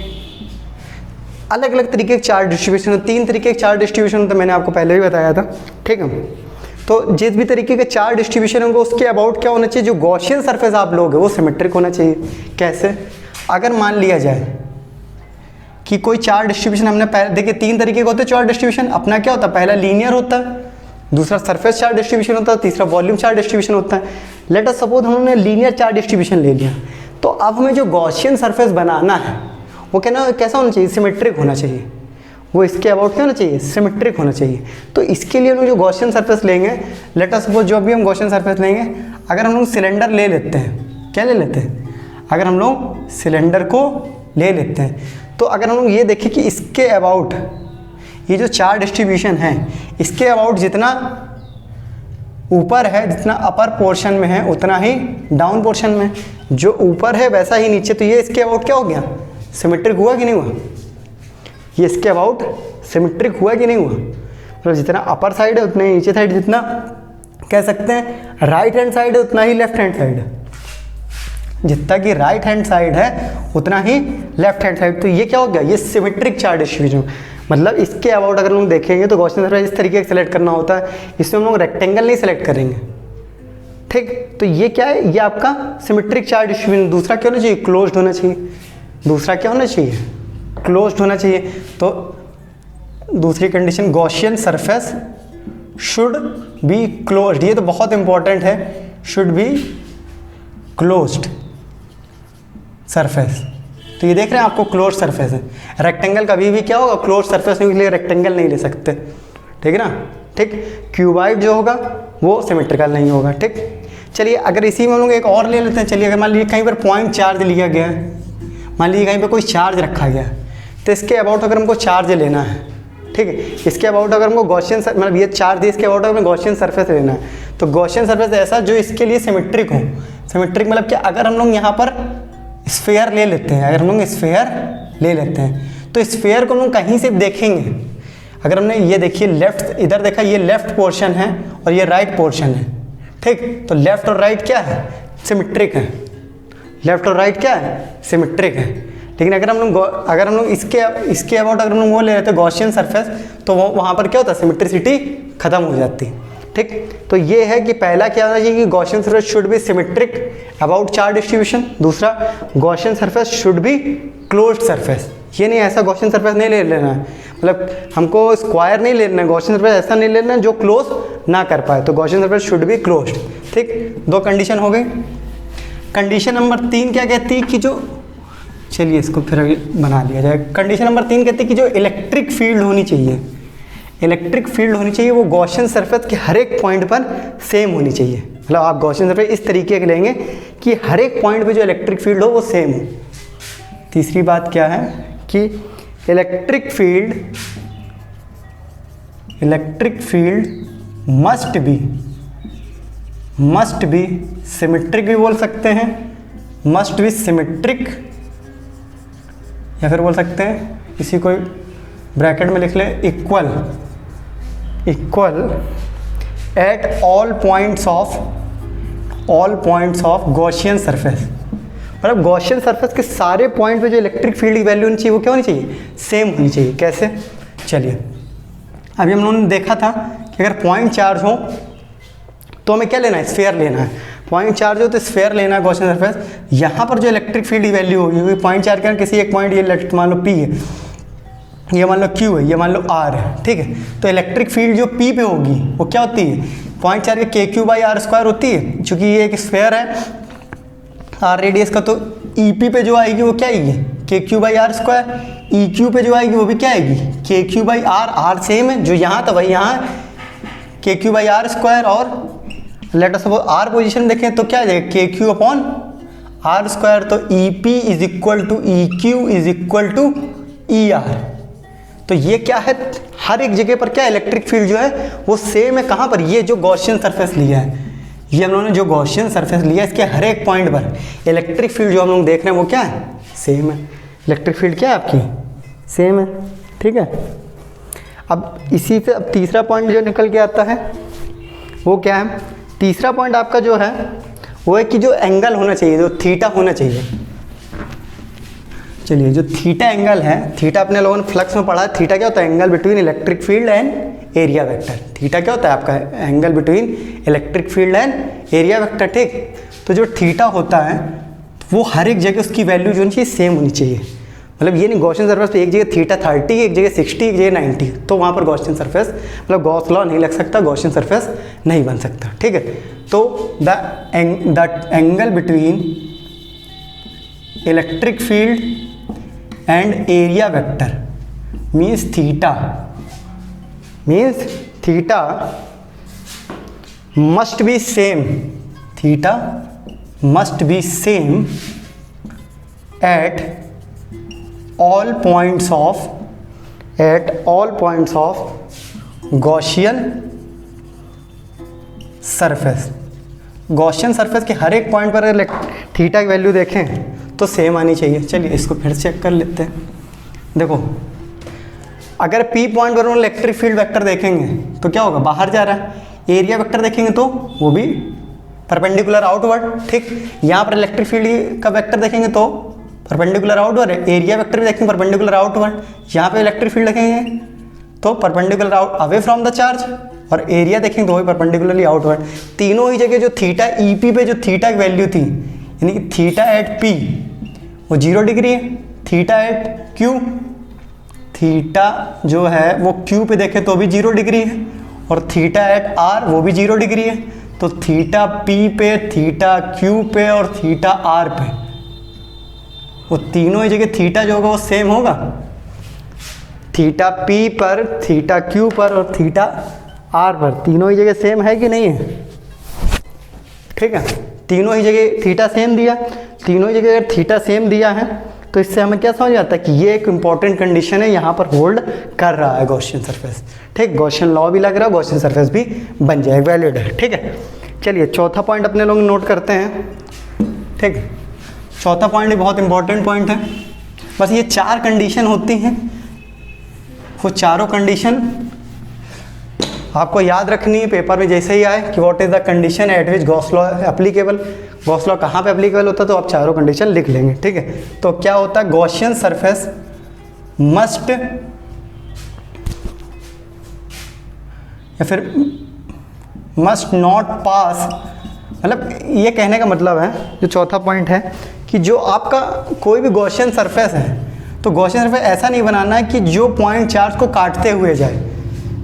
अलग अलग तरीके के चार्ज डिस्ट्रीब्यूशन, तीन तरीके के चार्ज डिस्ट्रीब्यूशन तो मैंने आपको पहले भी बताया था। ठीक है, तो जिस भी तरीके के चार्ज डिस्ट्रीब्यूशन होंगे उसके अबाउट क्या होना चाहिए, जो गॉसियन सरफेस आप लोगे वो सिमेट्रिक होना चाहिए। कैसे, अगर मान लिया जाए कि कोई चार्ज डिस्ट्रीब्यूशन हमने देखिए तीन तरीके का होता है चार्ज डिस्ट्रीब्यूशन। अपना क्या होता है, पहला लीनियर होता है, दूसरा सरफेस चार्ज डिस्ट्रीब्यूशन होता है, तीसरा वॉल्यूम चार्ज डिस्ट्रीब्यूशन होता है। लेट अस सपोज हमने लीनियर चार्ज डिस्ट्रीब्यूशन ले लिया, तो अब हमें जो गॉसियन सरफेस बनाना है वो कैसा होना चाहिए, सिमेट्रिक होना चाहिए। वो इसके अबाउट क्या होना चाहिए, सिमेट्रिक होना चाहिए। तो इसके लिए हम लोग जो गॉसियन सरफेस लेंगे, लेट अस सपोज जो भी हम गॉसियन सरफेस लेंगे, अगर हम लोग सिलेंडर ले लेते हैं, क्या ले लेते हैं, अगर हम लोग सिलेंडर को ले लेते हैं, तो अगर हम लोग ये देखें कि इसके अबाउट ये जो चार्ज डिस्ट्रीब्यूशन है, इसके अबाउट जितना ऊपर है, जितना अपर पोर्शन में है उतना ही डाउन पोर्शन में, जो ऊपर है वैसा ही नीचे। तो ये इसके अबाउट क्या हो गया, सिमेट्रिक हुआ कि नहीं हुआ, ये इसके अबाउट सिमेट्रिक हुआ कि नहीं हुआ। मतलब जितना अपर साइड है उतना ही नीचे साइड, जितना कह सकते हैं राइट हैंड साइड है उतना ही लेफ्ट हैंड साइड है, जितना कि राइट हैंड साइड है उतना ही लेफ्ट हैंड साइड। तो ये क्या हो गया, ये सिमेट्रिक चार्ज डिस्ट्रीब्यूशन। मतलब इसके अबाउट अगर हम लोग देखेंगे तो गॉसियन सरफेस इस तरीके से सेलेक्ट करना होता है, इसमें हम लोग रेक्टेंगल नहीं सेलेक्ट करेंगे, ठीक। तो ये क्या है, ये आपका सिमेट्रिक चार्ज डिस्ट्रीब्यूशन। दूसरा क्या होना चाहिए, क्लोज्ड होना चाहिए। दूसरा क्या होना चाहिए, क्लोज्ड होना चाहिए। तो दूसरी condition, Gaussian surface should be closed. ये तो बहुत इंपॉर्टेंट है, शुड बी क्लोज्ड सरफेस। तो ये देख रहे हैं आपको क्लोज सरफेस है। रेक्टेंगल कभी भी क्या होगा, क्लोज सरफेस के लिए रेक्टेंगल नहीं ले सकते, ठीक है ना, ठीक। क्यूबाइड जो होगा वो सिमेट्रिकल नहीं होगा, ठीक। चलिए अगर इसी में हम लोग एक और ले लेते हैं। चलिए अगर मान लीजिए कहीं पर पॉइंट चार्ज लिया गया है, मान लीजिए कहीं पर कोई चार्ज रखा गया है, तो इसके अबाउट अगर हमको चार्ज लेना है, ठीक है, इसके अबाउट अगर हमको गॉसियन मतलब ये चार्ज, इसके अबाउट अगर हमें गॉसियन सरफेस लेना है, तो गॉसियन सरफेस ऐसा जो इसके लिए सिमेट्रिक हो। सिमेट्रिक मतलब क्या, अगर हम लोग यहाँ पर स्फेयर ले लेते हैं, अगर हम लोग स्फेयर ले लेते हैं, तो स्फेयर को हम लोग कहीं से देखेंगे। अगर हमने ये देखिए लेफ्ट, इधर देखा, ये लेफ्ट पोर्शन है और ये राइट पोर्शन है, ठीक। तो लेफ्ट और राइट क्या है, सिमेट्रिक है। लेफ्ट और राइट क्या है, सिमेट्रिक है। लेकिन अगर हम लोग इसके अबाउट अगर हम लोग वो ले लेते हैं गॉसियन सरफेस, तो वो वहाँ पर क्या होता है, सिमेट्रिसिटी खत्म हो जाती है, ठीक। तो ये है कि पहला क्या होना चाहिए कि Gaussian surface should be symmetric about charge distribution. दूसरा, Gaussian surface should be closed surface. ये नहीं ऐसा गॉसियन सरफेस नहीं ले लेना है, मतलब हमको स्क्वायर नहीं लेना है, गॉसियन सरफेस ऐसा नहीं लेना है जो क्लोज ना कर पाए। तो Gaussian surface should be closed, ठीक। दो कंडीशन हो गई। कंडीशन नंबर 3 क्या कहती है कि जो, चलिए इसको फिर अभी बना लिया जाए। कंडीशन नंबर 3 कहती है कि जो इलेक्ट्रिक फील्ड होनी चाहिए, इलेक्ट्रिक फील्ड होनी चाहिए, वो गॉसियन सरफेस के हर एक पॉइंट पर सेम होनी चाहिए। मतलब आप गॉसियन सरफेस इस तरीके के लेंगे कि हर एक पॉइंट पे जो इलेक्ट्रिक फील्ड हो वो सेम हो। तीसरी बात क्या है कि electric field must be symmetric भी बोल सकते हैं, मस्ट बी सिमेट्रिक, या फिर बोल सकते हैं इसी को ब्रैकेट में लिख ले, equal at all points of Gaussian surface. मतलब गॉसियन सरफेस के सारे पॉइंट पे जो इलेक्ट्रिक फील्ड की वैल्यू होनी चाहिए वो क्या होनी चाहिए, सेम होनी चाहिए। कैसे, चलिए अभी हम लोगों ने देखा था कि अगर पॉइंट चार्ज हो तो हमें क्या लेना है, स्फेयर लेना है। पॉइंट चार्ज हो तो स्फेयर लेना है गॉसियन सरफेस। यहाँ पर जो इलेक्ट्रिक फील्ड की वैल्यू होगी, पॉइंट चार्ज का किसी एक पॉइंट, ये मान लो P है, ये मान लो Q है, ये मान लो R है, ठीक है। तो इलेक्ट्रिक फील्ड जो P पे होगी वो क्या होती है, पॉइंट चार्ज के KQ/R² होती है। चूँकि ये एक स्फेयर है R रेडियस का, तो EP पे जो आएगी वो क्या आएगी, KQ/R²। EQ पे जो आएगी वो भी क्या आएगी, KQ/R। R सेम है, जो यहाँ था वही यहाँ KQ/R²। और let us suppose R position देखें तो क्या आ जाएगा, KQ/R²। तो EP is equal to EQ is equal to ER। तो ये क्या है, हर एक जगह पर क्या इलेक्ट्रिक फील्ड जो है वो सेम है। कहाँ पर, ये जो गॉसियन सरफेस लिया है, ये हम लोगों ने जो गॉसियन सरफेस लिया है, इसके हर एक पॉइंट पर इलेक्ट्रिक फील्ड जो हम लोग देख रहे हैं वो क्या है, सेम है। इलेक्ट्रिक फील्ड क्या है आपकी, सेम है, ठीक है। अब इसी से अब तीसरा पॉइंट जो निकल के आता है वो क्या है, तीसरा पॉइंट आपका जो है वो है कि जो एंगल होना चाहिए, जो थीटा होना चाहिए। चलिए जो थीटा एंगल है, थीटा अपने लोगों ने फ्लक्स में पढ़ा है, थीटा क्या होता है, angle between electric field and area vector. Theta क्या होता है आपका, angle between electric field and area vector, ठीक। तो जो थीटा होता है वो हर एक जगह उसकी वैल्यू जो होनी चाहिए सेम होनी चाहिए। मतलब ये नहीं गॉसियन सरफेस पे एक जगह थीटा 30, एक जगह 60, एक जगह 90, तो वहाँ पर गॉसियन सरफेस मतलब गॉस लॉ नहीं लग सकता, गॉसियन सरफेस नहीं बन सकता, ठीक है। तो the angle between electric field and area vector means theta must be same, theta must be same at all points of Gaussian surface। Gaussian surface के हर एक पॉइंट पर अगर थीटा की वैल्यू देखें तो सेम आनी चाहिए। चलिए इसको फिर चेक कर लेते हैं। देखो अगर पी पॉइंट पर इलेक्ट्रिक फील्ड वेक्टर देखेंगे तो क्या होगा, बाहर जा रहा है। एरिया वेक्टर देखेंगे तो वो भी परपेंडिकुलर आउटवर्ड, ठीक। यहाँ पर इलेक्ट्रिक फील्ड का वेक्टर देखेंगे तो परपेंडिकुलर आउटवर्ड, एरिया वेक्टर भी देखेंगे परपेंडिकुलर आउटवर्ड। यहाँ पे इलेक्ट्रिक फील्ड देखेंगे तो perpendicular out away from the charge, और एरिया देखेंगे तो वही परपेंडिकुलरली आउटवर्ड। तीनों ही जगह जो थीटा ईपी पे जो थीटा की वैल्यू थी, यानी कि थीटा एट पी वो 0 डिग्री है, थीटा एट क्यू, थीटा जो है वो क्यू पे देखे तो भी 0 डिग्री है, और थीटा एट आर वो भी 0 डिग्री है। तो थीटा पी पे, थीटा क्यू पे और थीटा आर पे, वो तीनों ही जगह थीटा जो होगा वो सेम होगा। थीटा पी पर, थीटा क्यू पर और थीटा आर पर तीनों ही जगह सेम है कि नहीं है, ठीक है। तीनों ही जगह थीटा सेम दिया, तीनों ही जगह अगर थीटा सेम दिया है तो इससे हमें क्या समझ आता है कि ये एक इंपॉर्टेंट कंडीशन है, यहाँ पर होल्ड कर रहा है गॉसियन सरफेस, ठीक। गॉसियन लॉ भी लग रहा है, गॉसियन सरफेस भी बन जाए, वैलिड है, ठीक है। चलिए चौथा पॉइंट अपने लोग नोट करते हैं, ठीक। चौथा पॉइंट भी बहुत इंपॉर्टेंट पॉइंट है। बस ये 4 कंडीशन होती हैं, वो चारों कंडीशन आपको याद रखनी है पेपर में जैसे ही आए कि what is the condition at which Gauss law applicable. Gauss law कहाँ पे एप्लीकेबल होता है तो आप चारों कंडीशन लिख लेंगे, ठीक है। तो क्या होता है, गॉसियन सरफेस मस्ट या फिर मस्ट नॉट पास, मतलब ये कहने का मतलब है जो चौथा पॉइंट है कि जो आपका कोई भी गॉसियन सरफेस है तो गॉसियन सरफेस ऐसा नहीं बनाना है कि जो पॉइंट चार्ज को काटते हुए जाए,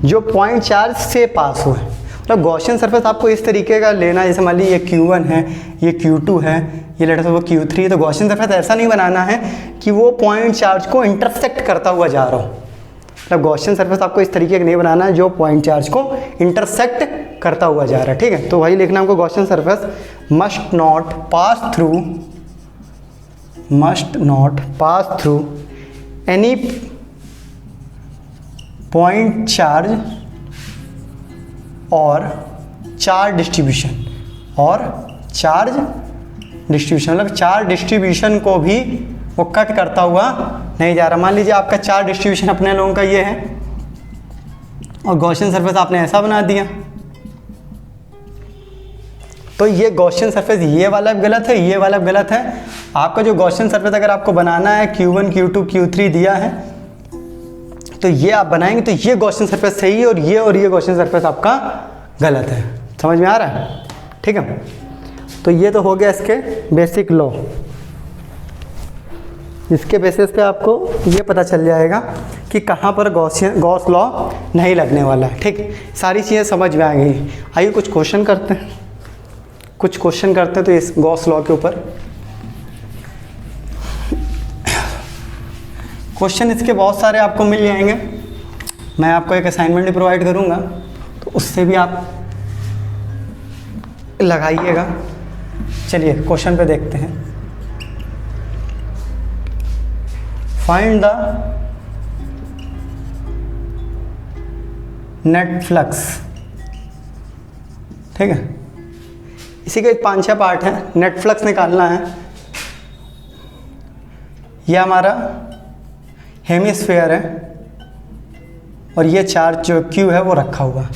जो पॉइंट चार्ज से पास हुए। मतलब गॉसियन सरफेस आपको इस तरीके का लेना है, जैसे मान लीजिए ये Q1 है, ये Q2 है, ये लेटर से वो Q3 है। तो गॉसियन सरफेस ऐसा नहीं बनाना है कि वो पॉइंट चार्ज को इंटरसेक्ट करता हुआ जा रहा हो। मतलब गॉसियन सरफेस आपको इस तरीके का नहीं बनाना है जो पॉइंट चार्ज को इंटरसेक्ट करता हुआ जा रहा है, ठीक है। तो वही लिखना हमको, Gaussian surface must not pass through any point charge और चार्ज डिस्ट्रीब्यूशन, मतलब चार्ज डिस्ट्रीब्यूशन को भी वो कट करता हुआ नहीं जा रहा। मान लीजिए आपका चार्ज डिस्ट्रीब्यूशन अपने लोगों का ये है और गॉसियन सरफेस आपने ऐसा बना दिया, तो ये गॉसियन सरफेस ये वाला भी गलत है, ये वाला भी गलत है। आपका जो गॉसियन सरफेस अगर आपको बनाना है Q1, Q2, Q3 दिया है तो ये आप बनाएंगे तो ये गॉसियन सरफेस सही है और ये गॉसियन सरफेस आपका गलत है। समझ में आ रहा है, ठीक है। तो ये तो हो गया इसके बेसिक लॉ। इसके बेसिस पे आपको ये पता चल जाएगा कि कहाँ पर गॉस लॉ नहीं लगने वाला है, ठीक। सारी चीज़ें समझ में आ गई। आइए कुछ क्वेश्चन करते हैं, तो इस गॉस लॉ के ऊपर क्वेश्चन इसके बहुत सारे आपको मिल जाएंगे। मैं आपको एक असाइनमेंट भी प्रोवाइड करूँगा तो उससे भी आप लगाइएगा। चलिए क्वेश्चन पे देखते हैं। फाइंड द नेट फ्लक्स, ठीक है। इसी के 5-6 पार्ट है। नेट फ्लक्स निकालना है। यह हमारा हेमिस्फीयर है और ये चार्ज जो Q है वो रखा हुआ है।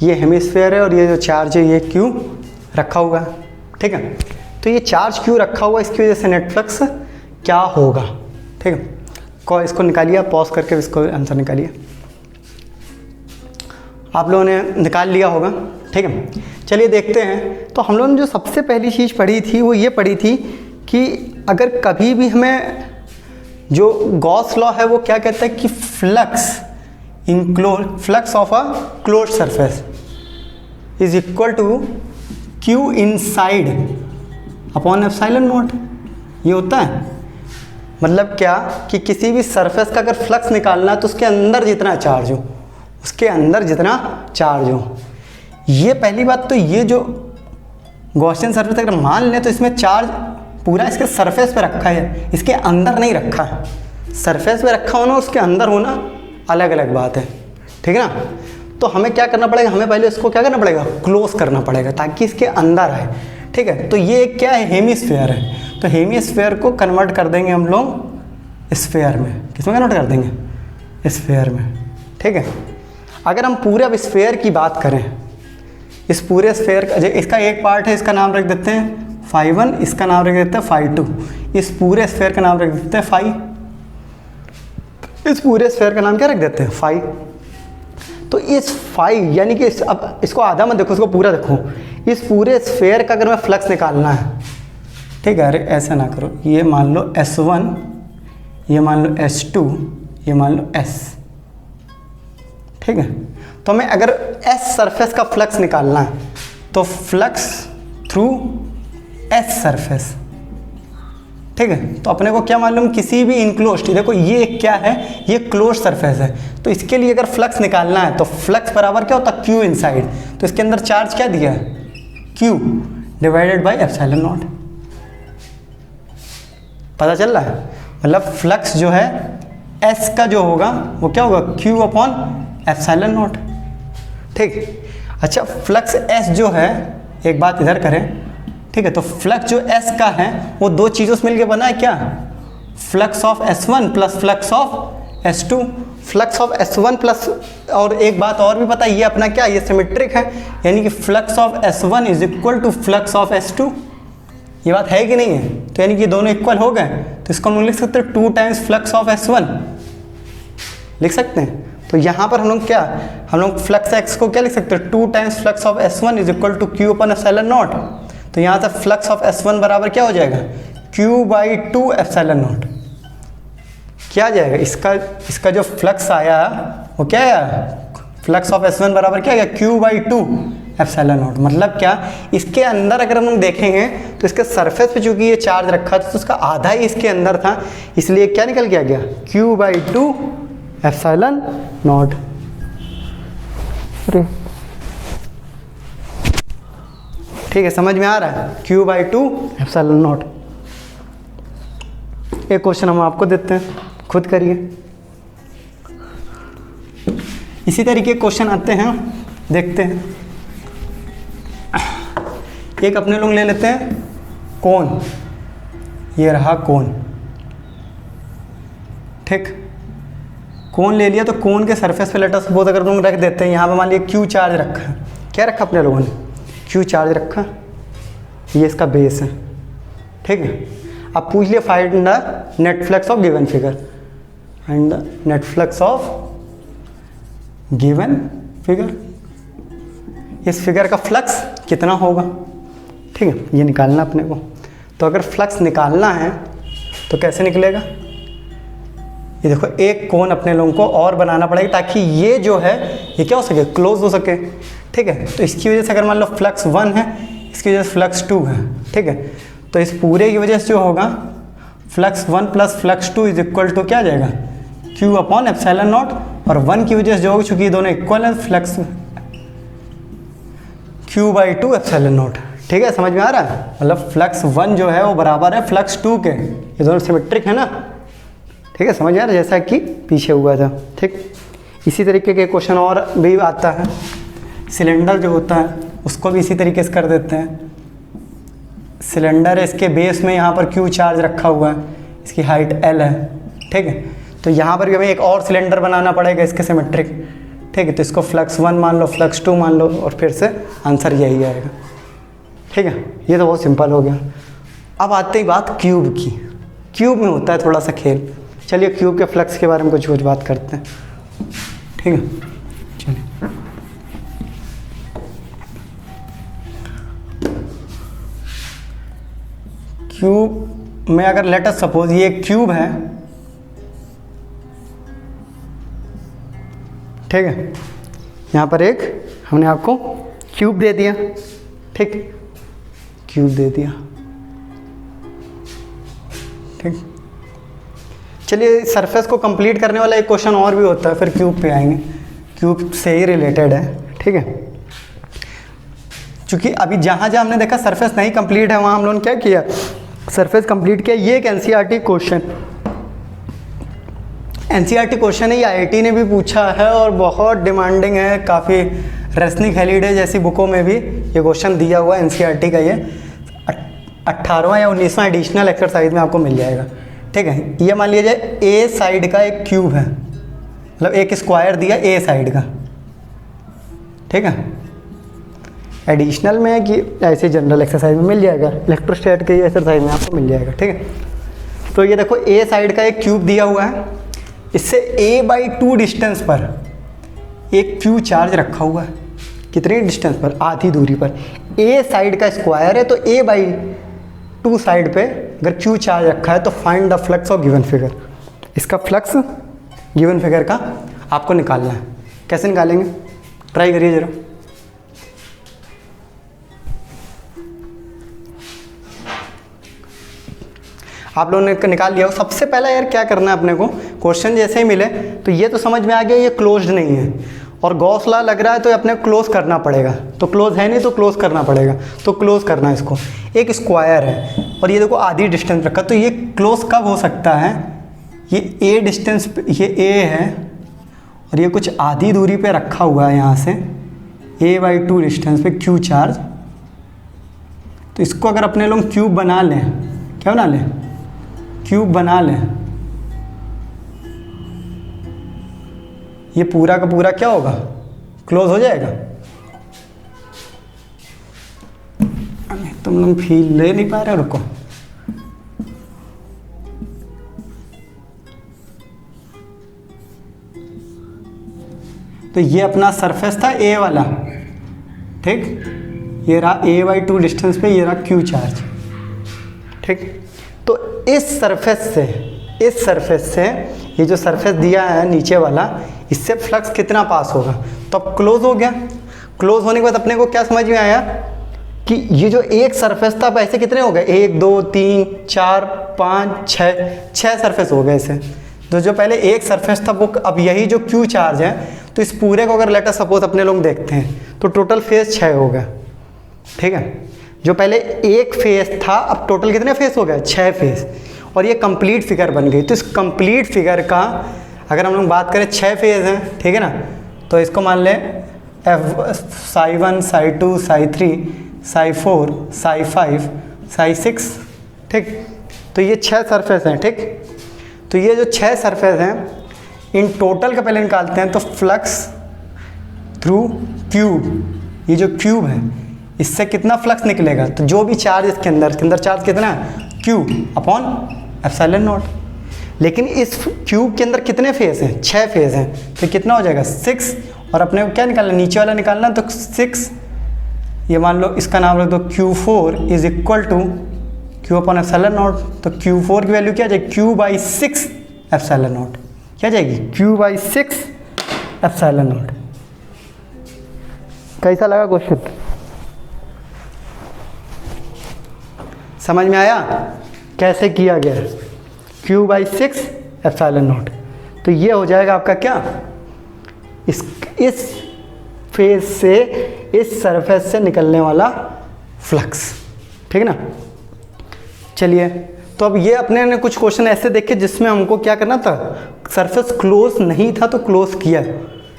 ये हेमिस्फीयर है और ये जो चार्ज है ये Q रखा हुआ है, ठीक है। तो ये चार्ज Q रखा हुआ है, इसकी वजह से नेट फ्लक्स क्या होगा, ठीक है। इसको निकालिए, पॉज करके इसको आंसर निकालिए। आप लोगों ने निकाल लिया होगा, ठीक है। चलिए देखते हैं। तो हम लोगों ने जो सबसे पहली चीज़ पढ़ी थी वो ये पढ़ी थी कि अगर कभी भी हमें जो गॉस लॉ है वो क्या कहता है कि flux of a closed surface is equal to Q inside upon epsilon not. ये होता है, मतलब क्या कि किसी भी सरफेस का अगर फ्लक्स निकालना है तो उसके अंदर जितना चार्ज हो, उसके अंदर जितना चार्ज हो। ये पहली बात। तो ये जो गॉसियन सरफेस अगर मान लें तो इसमें चार्ज पूरा इसके सरफेस पे रखा है, इसके अंदर नहीं रखा है। सरफेस पे रखा होना उसके अंदर होना अलग अलग बात है, ठीक है ना। तो हमें क्या करना पड़ेगा, हमें पहले इसको क्या करना पड़ेगा, क्लोज करना पड़ेगा ताकि इसके अंदर आए, ठीक है। तो ये क्या है, हेमीस्फीयर है। तो हेमीस्फीयर को कन्वर्ट कर देंगे हम लोग स्फीयर में। किसमें कन्वर्ट कर देंगे, स्फीयर में, ठीक है। अगर हम पूरे अब स्फीयर की बात करें, इस पूरे स्फीयर का इसका एक पार्ट है, इसका नाम रख देते हैं φ1, इसका नाम रख देते हैं φ2, इस पूरे स्फीयर का नाम रख देते हैं φ, इस पूरे स्फीयर का नाम क्या रख देते हैं, φ। तो इस φ यानी कि अब इसको आधा मत देखो, इसको पूरा देखो। इस पूरे स्फीयर का अगर मैं फ्लक्स निकालना है, ठीक है, अरे ऐसा ना करो, ये मान लो S1, ये मान लो S2, ये मान लो S, ठीक है। तो हमें अगर S सरफेस का फ्लक्स निकालना है तो फ्लक्स थ्रू S सरफेस, ठीक है। तो अपने को क्या मालूम, किसी भी इनक्लोज्ड, देखो ये क्या है, ये क्लोज सरफेस है। तो इसके लिए अगर फ्लक्स निकालना है तो फ्लक्स बराबर क्या होता है, Q इनसाइड। तो इसके अंदर चार्ज क्या दिया है, Q divided by epsilon not. पता चल रहा है, मतलब फ्लक्स जो है S का जो होगा वो क्या होगा, Q अपॉन एप्सिलॉन नॉट, ठीक। अच्छा, फ्लक्स S जो है, एक बात इधर करें, ठीक है। तो फ्लक्स जो S का है वो दो चीज़ों से मिलकर बना है क्या, flux of S1 plus flux of S2। Flux of S1 plus, और एक बात और भी पता है, ये अपना क्या, ये सिमेट्रिक है, यानी कि flux of S1 is equal to flux of S2। ये बात है कि नहीं है, तो यानी कि ये दोनों इक्वल हो गए। तो इसको हम लिख सकते हैं 2 टाइम्स फ्लक्स ऑफ S1 लिख सकते हैं। तो यहाँ पर हम लोग क्या, हम लोग फ्लक्स X को क्या लिख सकते हैं, 2 times flux of S1 is equal to Q upon epsilon not. तो यहाँ से फ्लक्स ऑफ S1 बराबर क्या हो जाएगा, Q/2 एप्सिलॉन नॉट। क्या आ जाएगा, इसका जो फ्लक्स आया वो क्या आया, फ्लक्स ऑफ S1 बराबर क्या आएगा, Q/2 एप्सिलॉन नॉट। मतलब क्या, इसके अंदर अगर हम लोग देखेंगे तो इसके सरफेस पे चूंकि ये चार्ज रखा था तो उसका आधा ही इसके अंदर था, इसलिए क्या निकल के आ गया, Q/2 एप्सिलॉन नॉट। ठीक है, समझ में आ रहा है, Q/2 एप्सिलॉन नॉट। एक क्वेश्चन हम आपको देते हैं, खुद करिए। इसी तरीके क्वेश्चन आते हैं, देखते हैं। एक अपने लोग ले लेते हैं कोन, ये रहा कोन, ठीक। कोन ले लिया, तो कोन के सरफेस पे लेटर सपोज अगर लोग रख देते हैं, यहाँ पे मान लिया Q चार्ज रखा है, क्या रखा अपने लोगों ने, Q चार्ज रखा, ये इसका बेस है, ठीक है। अब पूछ लिया find the net flux of given figure, find the net flux of given figure, इस फिगर का फ्लक्स कितना होगा, ठीक है, ये निकालना अपने को। तो अगर फ्लक्स निकालना है तो कैसे निकलेगा, ये देखो एक कोन अपने लोगों को और बनाना पड़ेगा ताकि ये जो है ये क्या हो सके, क्लोज हो सके, ठीक है। तो इसकी वजह से अगर मान लो फ्लक्स 1 है, इसकी वजह से फ्लक्स 2 है, ठीक है। तो इस पूरे की वजह से जो होगा flux 1 plus flux 2 is equal to क्या आ जाएगा, Q अपॉन एप्सिलॉन नॉट। और 1 की वजह से जो होगा, चूंकि ये दोनों इक्वल है, फ्लक्स Q/2 एप्सिलॉन नॉट, ठीक है। समझ में आ रहा है, मतलब फ्लक्स 1 जो है वो बराबर है फ्लक्स 2 के, ये दोनों सिमेट्रिक है ना, ठीक है। समझ में आ रहा है, जैसा कि पीछे हुआ था, ठीक। इसी तरीके के क्वेश्चन और भी आता है, सिलेंडर जो होता है उसको भी इसी तरीके से कर देते हैं। सिलेंडर है, इसके बेस में यहाँ पर Q चार्ज रखा हुआ है, इसकी हाइट L है, ठीक है। तो यहाँ पर भी हमें एक और सिलेंडर बनाना पड़ेगा इसके सिमेट्रिक, ठीक है। तो इसको फ्लक्स 1 मान लो, फ्लक्स 2 मान लो, और फिर से आंसर यही आएगा, ठीक है। ये तो बहुत सिंपल हो गया। अब आते ही बात क्यूब की। क्यूब में होता है थोड़ा सा खेल, चलिए क्यूब के फ्लक्स के बारे में कुछ बात करते हैं, ठीक है। चलिए, क्यूब में अगर लेट अस सपोज ये क्यूब है, ठीक है। यहाँ पर एक हमने आपको क्यूब दे दिया, ठीक, क्यूब दे दिया, ठीक। चलिए सरफेस को कंप्लीट करने वाला एक क्वेश्चन और भी होता है, फिर क्यूब पे आएंगे, क्यूब से ही रिलेटेड है, ठीक है। क्योंकि अभी जहाँ जहाँ हमने देखा सरफेस नहीं कंप्लीट है, वहाँ हम लोगों ने क्या किया, सरफेस कंप्लीट किया। ये एक एनसीईआरटी क्वेश्चन, एनसीईआरटी क्वेश्चन है, ये आईआईटी ने भी पूछा है और बहुत डिमांडिंग है, काफ़ी रेस्निक हेलिडे जैसी बुकों में भी ये क्वेश्चन दिया हुआ है एनसीईआरटी का। ये 18वां या 19वां एडिशनल एक्सरसाइज में आपको मिल जाएगा, ठीक है। ये मान लीजिए ए साइड का एक क्यूब है, मतलब एक स्क्वायर दिया ए साइड का, ठीक है। एडिशनल में कि ऐसे जनरल एक्सरसाइज में मिल जाएगा, इलेक्ट्रोस्टैट के एक्सरसाइज में आपको मिल जाएगा, ठीक है। तो ये देखो ए साइड का एक क्यूब दिया हुआ है, इससे a/2 डिस्टेंस पर एक क्यू चार्ज रखा हुआ है। कितनी डिस्टेंस पर, आधी दूरी पर। ए साइड का स्क्वायर है तो a/2 साइड पे अगर क्यू चार्ज रखा है तो find the flux of given figure. इसका फ्लक्स गिवन फिगर का आपको निकालना है। कैसे निकालेंगे, ट्राई करिए जरा। आप लोगों ने निकाल लिया हो। सबसे पहला यार क्या करना है अपने को, क्वेश्चन जैसे ही मिले तो ये तो समझ में आ गया ये क्लोज्ड नहीं है और गॉस लॉ लग रहा है तो अपने क्लोज करना पड़ेगा, तो क्लोज है नहीं तो क्लोज करना पड़ेगा, तो क्लोज करना है इसको। एक स्क्वायर है और ये देखो आधी डिस्टेंस रखा, तो ये क्लोज कब हो सकता है, ये ए डिस्टेंस, ये ए है और ये कुछ आधी दूरी पे रखा हुआ है यहाँ से a/2 डिस्टेंस पे क्यू चार्ज। तो इसको अगर अपने लोग क्यूब बना लें, क्या बना लें, क्यूब बना लें, ये पूरा का पूरा क्या होगा, क्लोज हो जाएगा। तुम लोग फील ले नहीं पा रहे, रुको। तो ये अपना सरफेस था ए वाला, ठीक, ये रहा a/2 डिस्टेंस पे, ये रहा क्यू चार्ज, ठीक। तो इस सरफेस से ये जो सरफेस दिया है नीचे वाला, इससे फ्लक्स कितना पास होगा, तो अब क्लोज हो गया। क्लोज होने के बाद अपने को क्या समझ में आया कि ये जो एक सरफेस था, अब ऐसे कितने हो गए, 1 2 3 4 5 6 सरफेस हो गए इसे। तो जो पहले एक सरफेस था वो, अब यही जो क्यू चार्ज है, तो इस पूरे को अगर लेटर सपोज अपने लोग देखते हैं तो टोटल फेस 6 हो गया, ठीक है। जो पहले एक फेस था अब टोटल कितने फेस हो गए, 6 फेस, और ये कंप्लीट फिगर बन गई। तो इस कंप्लीट फिगर का अगर हम लोग बात करें 6 फेज हैं, ठीक है ना, तो इसको मान लें psi1 psi2 psi3 psi4 psi5 psi6, ठीक। तो ये 6 सरफेस हैं, ठीक। तो ये जो 6 सरफेस हैं, इन टोटल का पहले निकालते हैं। तो फ्लक्स थ्रू क्यूब, ये जो क्यूब है इससे कितना फ्लक्स निकलेगा, तो जो भी चार्ज इसके अंदर चार्ज कितना है, क्यू अपॉन एप्सिलॉन नॉट। लेकिन इस क्यूब के अंदर कितने फेस हैं, 6 फेस हैं, तो कितना हो जाएगा 6। और अपने को क्या निकालना, नीचे वाला निकालना, तो 6, ये मान लो इसका नाम रख दो Q4 is equal to Q upon epsilon not. तो Q4 की वैल्यू क्या जाएगी, Q/6 एप्सिलॉन नॉट, क्या जाएगी, Q/6 एप्सिलॉन नॉट। कैसा लगा क्वेश्चन, समझ में आया कैसे किया गया, Q/6 एप्सिलॉन नॉट। तो ये हो जाएगा आपका क्या, इस फेज से, इस सरफेस से निकलने वाला फ्लक्स, ठीक है ना। चलिए, तो अब ये अपने ने कुछ क्वेश्चन ऐसे देखे जिसमें हमको क्या करना था, सरफेस क्लोज नहीं था तो क्लोज किया,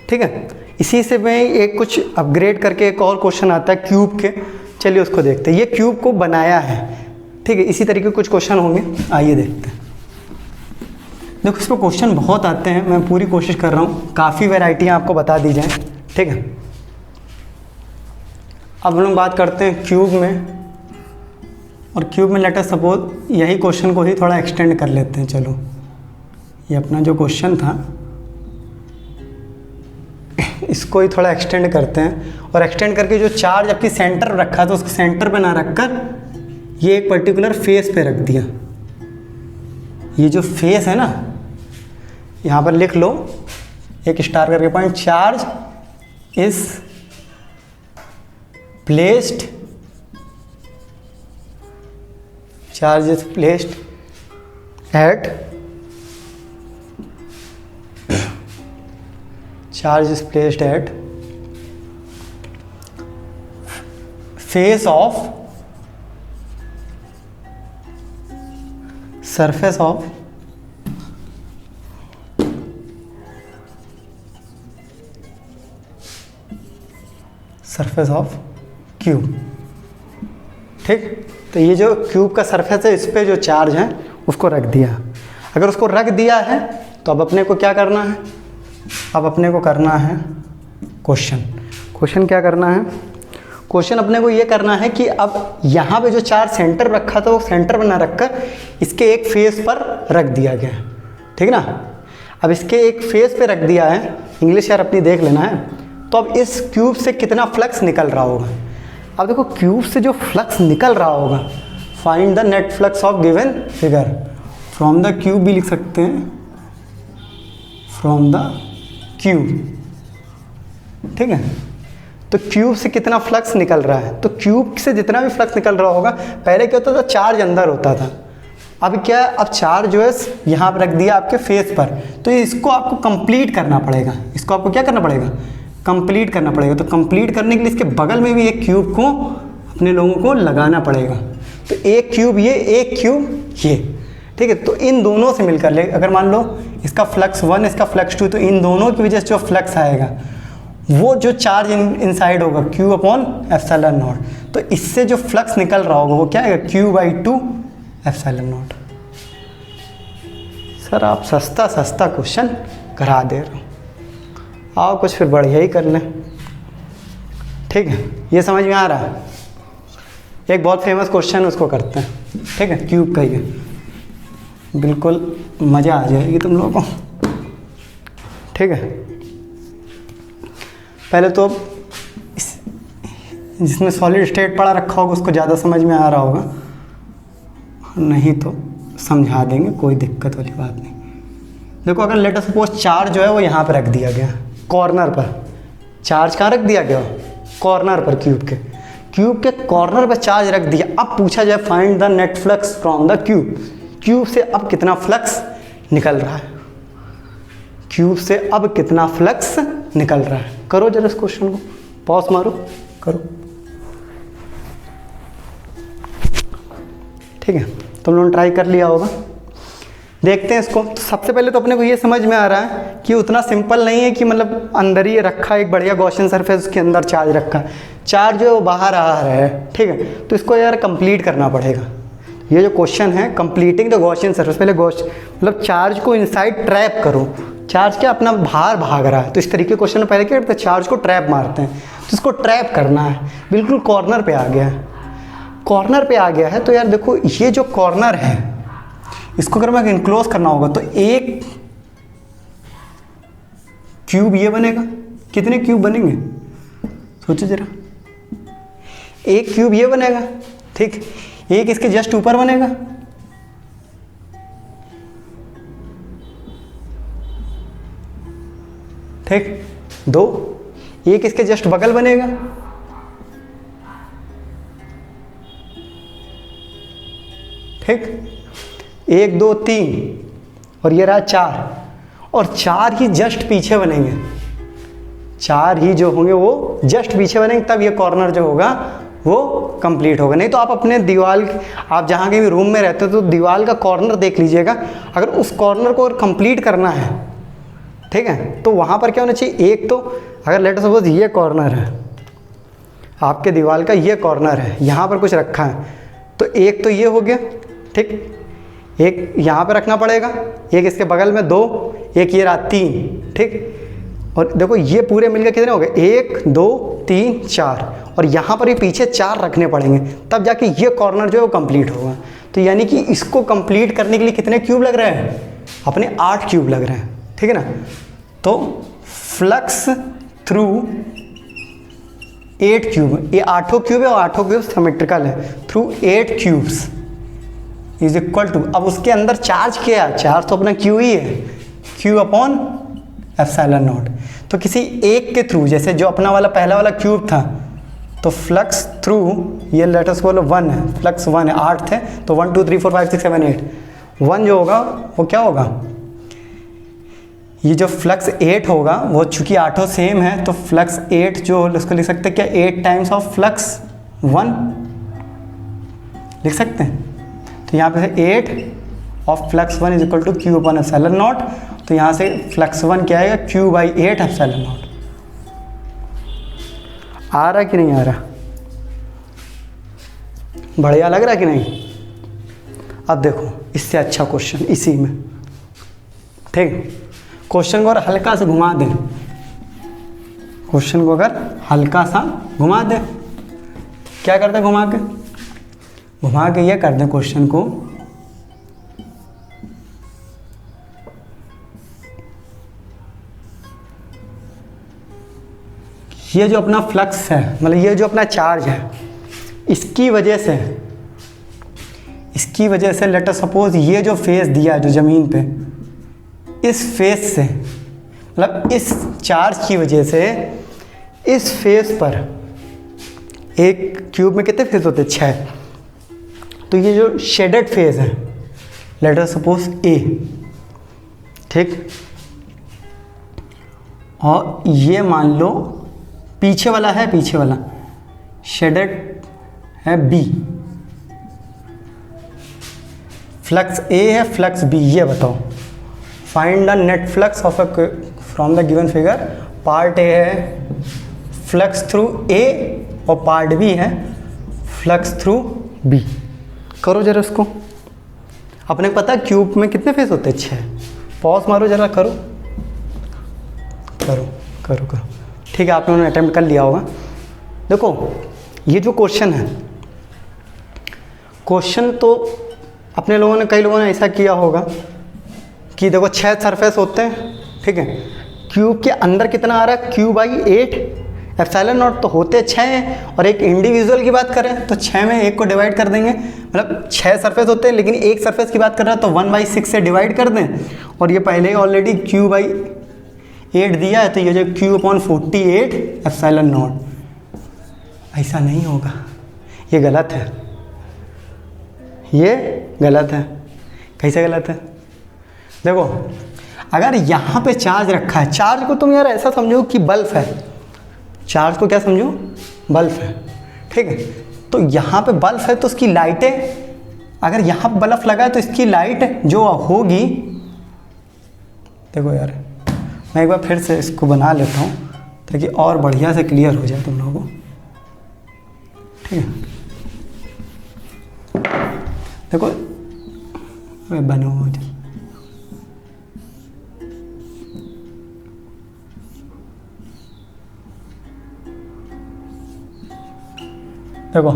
ठीक है। इसी से मैं एक कुछ अपग्रेड करके एक और क्वेश्चन आता है क्यूब के, चलिए उसको देखते हैं। ये क्यूब को बनाया है, ठीक है, इसी तरीके कुछ क्वेश्चन होंगे, आइए देखते हैं। देखो इस पर क्वेश्चन बहुत आते हैं, मैं पूरी कोशिश कर रहा हूँ काफ़ी वैरायटियाँ आपको बता दी जाएँ, ठीक है। अब हम लोग बात करते हैं क्यूब में, और क्यूब में लेटर सपोज यही क्वेश्चन को ही थोड़ा एक्सटेंड कर लेते हैं। चलो, ये अपना जो क्वेश्चन था इसको ही थोड़ा एक्सटेंड करते हैं, और एक्सटेंड करके जो चार्ज आपकी सेंटर रखा तो उसके सेंटर पे ना रखकर ये एक पर्टिकुलर फेस पे रख दिया। ये जो फेस है ना, यहाँ पर लिख लो एक स्टार करके point, charge is placed, charge is placed at, charge is placed at face of, surface of surface of cube. ठीक, तो ये जो क्यूब का सरफेस है इस पे जो चार्ज है उसको रख दिया। अगर उसको रख दिया है तो अब अपने को क्या करना है, अब अपने को करना है क्वेश्चन। क्वेश्चन क्या करना है, क्वेश्चन अपने को ये करना है कि अब यहाँ पे जो चार्ज सेंटर रखा था वो सेंटर पर ना रखकर इसके एक फेस पर रख दिया गया है। ठीक ना, अब इसके एक फेस पे रख दिया है, इंग्लिश यार अपनी देख लेना है। तो अब इस क्यूब से कितना फ्लक्स निकल रहा होगा। अब देखो क्यूब से जो फ्लक्स निकल रहा होगा, find the net flux of given figure from the cube भी लिख सकते हैं, फ्रॉम द क्यूब। ठीक है, तो क्यूब से कितना फ्लक्स निकल रहा है, तो क्यूब से जितना भी फ्लक्स निकल रहा होगा, पहले क्या होता था चार्ज अंदर होता था, अब क्या, अब चार्ज जो है यहाँ पर रख दिया आपके फेस पर, तो इसको आपको कंप्लीट करना पड़ेगा। इसको आपको क्या करना पड़ेगा, कंप्लीट करना पड़ेगा। तो कंप्लीट करने के लिए इसके बगल में भी एक क्यूब को अपने लोगों को लगाना पड़ेगा। तो एक क्यूब ये, एक क्यूब ये। ठीक है, तो इन दोनों से मिलकर ले, अगर मान लो इसका फ्लक्स 1 इसका फ्लक्स 2, तो इन दोनों की वजह से जो फ्लक्स आएगा वो जो चार्ज इनसाइड होगा Q अपॉन एप्सिलॉन नॉट, तो इससे जो फ्लक्स निकल रहा होगा वो क्या आएगा, Q/2 एप्सिलॉन नॉट। सर आप सस्ता सस्ता क्वेश्चन करा दे रहे हो, आओ कुछ फिर बढ़िया ही कर लें। ठीक है, ये समझ में आ रहा है। एक बहुत फेमस क्वेश्चन उसको करते हैं, ठीक है, क्यूब का ही है, बिल्कुल मज़ा आ जाएगी तुम लोगों को। ठीक है, पहले तो जिसने सॉलिड स्टेट पढ़ा रखा होगा उसको ज़्यादा समझ में आ रहा होगा, नहीं तो समझा देंगे, कोई दिक्कत वाली बात नहीं। देखो अगर लेट अस सपोज चार्ज जो है वो यहाँ पर रख दिया गया कॉर्नर पर, चार्ज कहाँ रख दिया गया, कॉर्नर पर, क्यूब के कॉर्नर पर चार्ज रख दिया। अब पूछा जाए find the net flux from the cube, cube से अब कितना फ्लक्स निकल रहा है, क्यूब से अब कितना फ्लक्स निकल रहा है। करो जरा इस क्वेश्चन को, पॉज मारो, करो। ठीक है, तुम लोगों ने ट्राई कर लिया होगा, देखते हैं इसको। तो सबसे पहले तो अपने को ये समझ में आ रहा है कि उतना सिंपल नहीं है कि मतलब अंदर ही रखा एक बढ़िया गॉसियन सरफेस, उसके अंदर चार्ज रखा, चार्ज जो है वो बाहर आ रहा है। ठीक है, तो इसको यार कंप्लीट करना पड़ेगा। ये जो क्वेश्चन है कंप्लीटिंग द गॉसियन सरफेस, पहले मतलब चार्ज को इनसाइड ट्रैप करो। चार्ज क्या अपना बाहर भाग रहा है, तो इस तरीके के क्वेश्चन में पहले क्या करते हैं, चार्ज को ट्रैप मारते हैं। तो इसको ट्रैप करना है, बिल्कुल कॉर्नर पे आ गया है, कॉर्नर पे आ गया है। तो यार देखो ये जो कॉर्नर है इसको अगर मैं इनक्लोज करना होगा तो एक क्यूब ये बनेगा, कितने क्यूब बनेंगे सोचो जरा, एक क्यूब ये बनेगा, ठीक, एक इसके जस्ट ऊपर बनेगा, ठीक, दो, एक इसके जस्ट बगल बनेगा, ठीक, 1 2 3 और ये रहा 4, और 4 ही जस्ट पीछे बनेंगे, 4 ही जो होंगे वो जस्ट पीछे बनेंगे, तब ये कॉर्नर जो होगा वो कंप्लीट होगा। नहीं तो आप अपने दीवार, आप जहाँ के भी रूम में रहते हो तो दीवार का कॉर्नर देख लीजिएगा, अगर उस कॉर्नर को कंप्लीट करना है, ठीक है, तो वहाँ पर क्या होना चाहिए, एक तो अगर लेट सपोज ये कॉर्नर है आपके दीवार का, ये कॉर्नर है, यहाँ पर कुछ रखा है, तो एक तो ये हो गया, ठीक, एक यहाँ पे रखना पड़ेगा, एक इसके बगल में 2, एक ये रहा 3, ठीक, और देखो ये पूरे मिलकर कितने हो गए, 1 2 3 4, और यहाँ पर ये पीछे 4 रखने पड़ेंगे, तब जाके ये कॉर्नर जो है वो कंप्लीट होगा। तो यानी कि इसको कंप्लीट करने के लिए कितने क्यूब लग रहे हैं, अपने 8 क्यूब लग रहे हैं, ठीक है ना। तो फ्लक्स थ्रू 8 क्यूब, ये 8 क्यूब है और 8 क्यूब सिमेट्रिकल है, through 8 cubes is equal to, अब उसके अंदर चार्ज क्या है, चार्ज तो अपना क्यू ही है, क्यू अपॉन एप्सिलॉन नॉट। तो किसी एक के थ्रू, जैसे जो अपना वाला पहला वाला क्यूब था, तो फ्लक्स थ्रू ये लेट अस बोलो 1 है, फ्लक्स 1 है, 8 थे तो 1 2 3 4 5 6 7 8, 1 जो होगा वो क्या होगा, ये जो फ्लक्स 8 होगा वो चूंकि आठों सेम है तो फ्लक्स 8 जो उसको लिख सकते हैं क्या, 8 टाइम्स ऑफ फ्लक्स 1 लिख सकते हैं। तो यहाँ पे से 8 of flux 1 is equal to Q upon epsilon not. तो यहाँ से फ्लक्स 1 क्या आएगा, क्यू बाई 8 एप्सिलॉन नॉट। आ रहा कि नहीं आ रहा, बढ़िया लग रहा कि नहीं। अब देखो इससे अच्छा क्वेश्चन इसी में, ठीक, क्वेश्चन को अगर हल्का सा घुमा दें, क्वेश्चन को अगर हल्का सा घुमा दें, क्या करते हैं घुमा के ये कर दें क्वेश्चन को, ये जो अपना फ्लक्स है, मतलब ये जो अपना चार्ज है, इसकी वजह से लेट अस सपोज ये जो फेस दिया है जो ज़मीन पे, इस फेस से, मतलब इस चार्ज की वजह से इस फेस पर, एक क्यूब में कितने फेस होते हैं, 6, तो ये जो शेडेड फेस है लेट अस सपोज ए, ठीक, और ये मान लो पीछे वाला शेडेड है बी, फ्लक्स ए है, फ्लक्स बी, ये बताओ find the net flux of from the given figure. Part A है फ्लक्स थ्रू ए और पार्ट बी है फ्लक्स थ्रू बी। करो जरा उसको, अपने को पता है क्यूब में कितने फेस होते हैं, 6। पॉज मारो जरा, करो, ठीक है, आप लोगों ने अटेम्प्ट कर लिया होगा। देखो ये जो क्वेश्चन है, क्वेश्चन तो अपने लोगों ने, कई लोगों ने ऐसा किया होगा कि देखो 6 सरफेस होते हैं, ठीक है, क्यूब के अंदर कितना आ रहा है, क्यू बाई 8 एप्सिलॉन नॉट, तो होते 6 हैं, और एक इंडिविजुअल की बात करें तो 6 में एक को डिवाइड कर देंगे, मतलब 6 सरफेस होते हैं लेकिन एक सरफेस की बात कर रहा है तो 1/6 से डिवाइड कर दें, और ये पहले ही ऑलरेडी क्यू बाई 8 दिया है तो ये जो क्यू अपॉन 48 एप्सिलॉन नॉट। ऐसा नहीं होगा, ये गलत है, ये गलत है। कैसे गलत है, देखो अगर यहाँ पे चार्ज रखा है, चार्ज को तुम यार ऐसा समझो कि बल्ब है, चार्ज को क्या समझो, बल्ब है, ठीक है, तो यहाँ पे बल्ब है तो उसकी लाइटें, अगर यहाँ पे बल्ब लगा है तो इसकी लाइट जो होगी, देखो यार मैं एक बार फिर से इसको बना लेता हूँ ताकि और बढ़िया से क्लियर हो जाए तुम लोगों को, ठीक है। देखो बनो देखो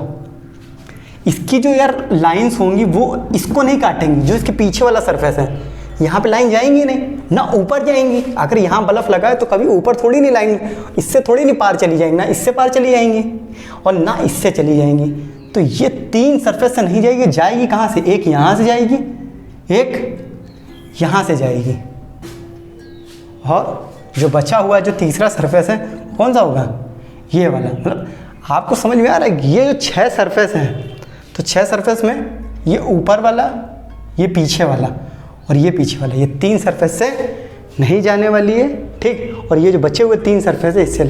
इसकी जो यार लाइंस होंगी वो इसको नहीं काटेंगी, जो इसके पीछे वाला सरफेस है यहाँ पे लाइन जाएंगी नहीं, ना ऊपर जाएंगी। अगर यहाँ बल्ब लगा है तो कभी ऊपर थोड़ी नहीं लाइन, इससे थोड़ी नहीं पार चली जाएंगी, ना इससे पार चली जाएंगी और ना इससे चली जाएंगी। तो ये 3 सरफेस से नहीं जाएगी, जाएगी कहाँ से, एक यहाँ से जाएगी, एक यहाँ से जाएगी, और जो बचा हुआ जो तीसरा सरफेस है कौन सा होगा, ये वाला। मतलब आपको समझ में आ रहा है, ये जो 6 सरफेस हैं तो 6 सरफेस में ये ऊपर वाला, ये पीछे वाला और ये पीछे वाला, ये 3 सरफेस से नहीं जाने वाली है, ठीक। और ये जो बचे हुए 3 सरफेस है इससे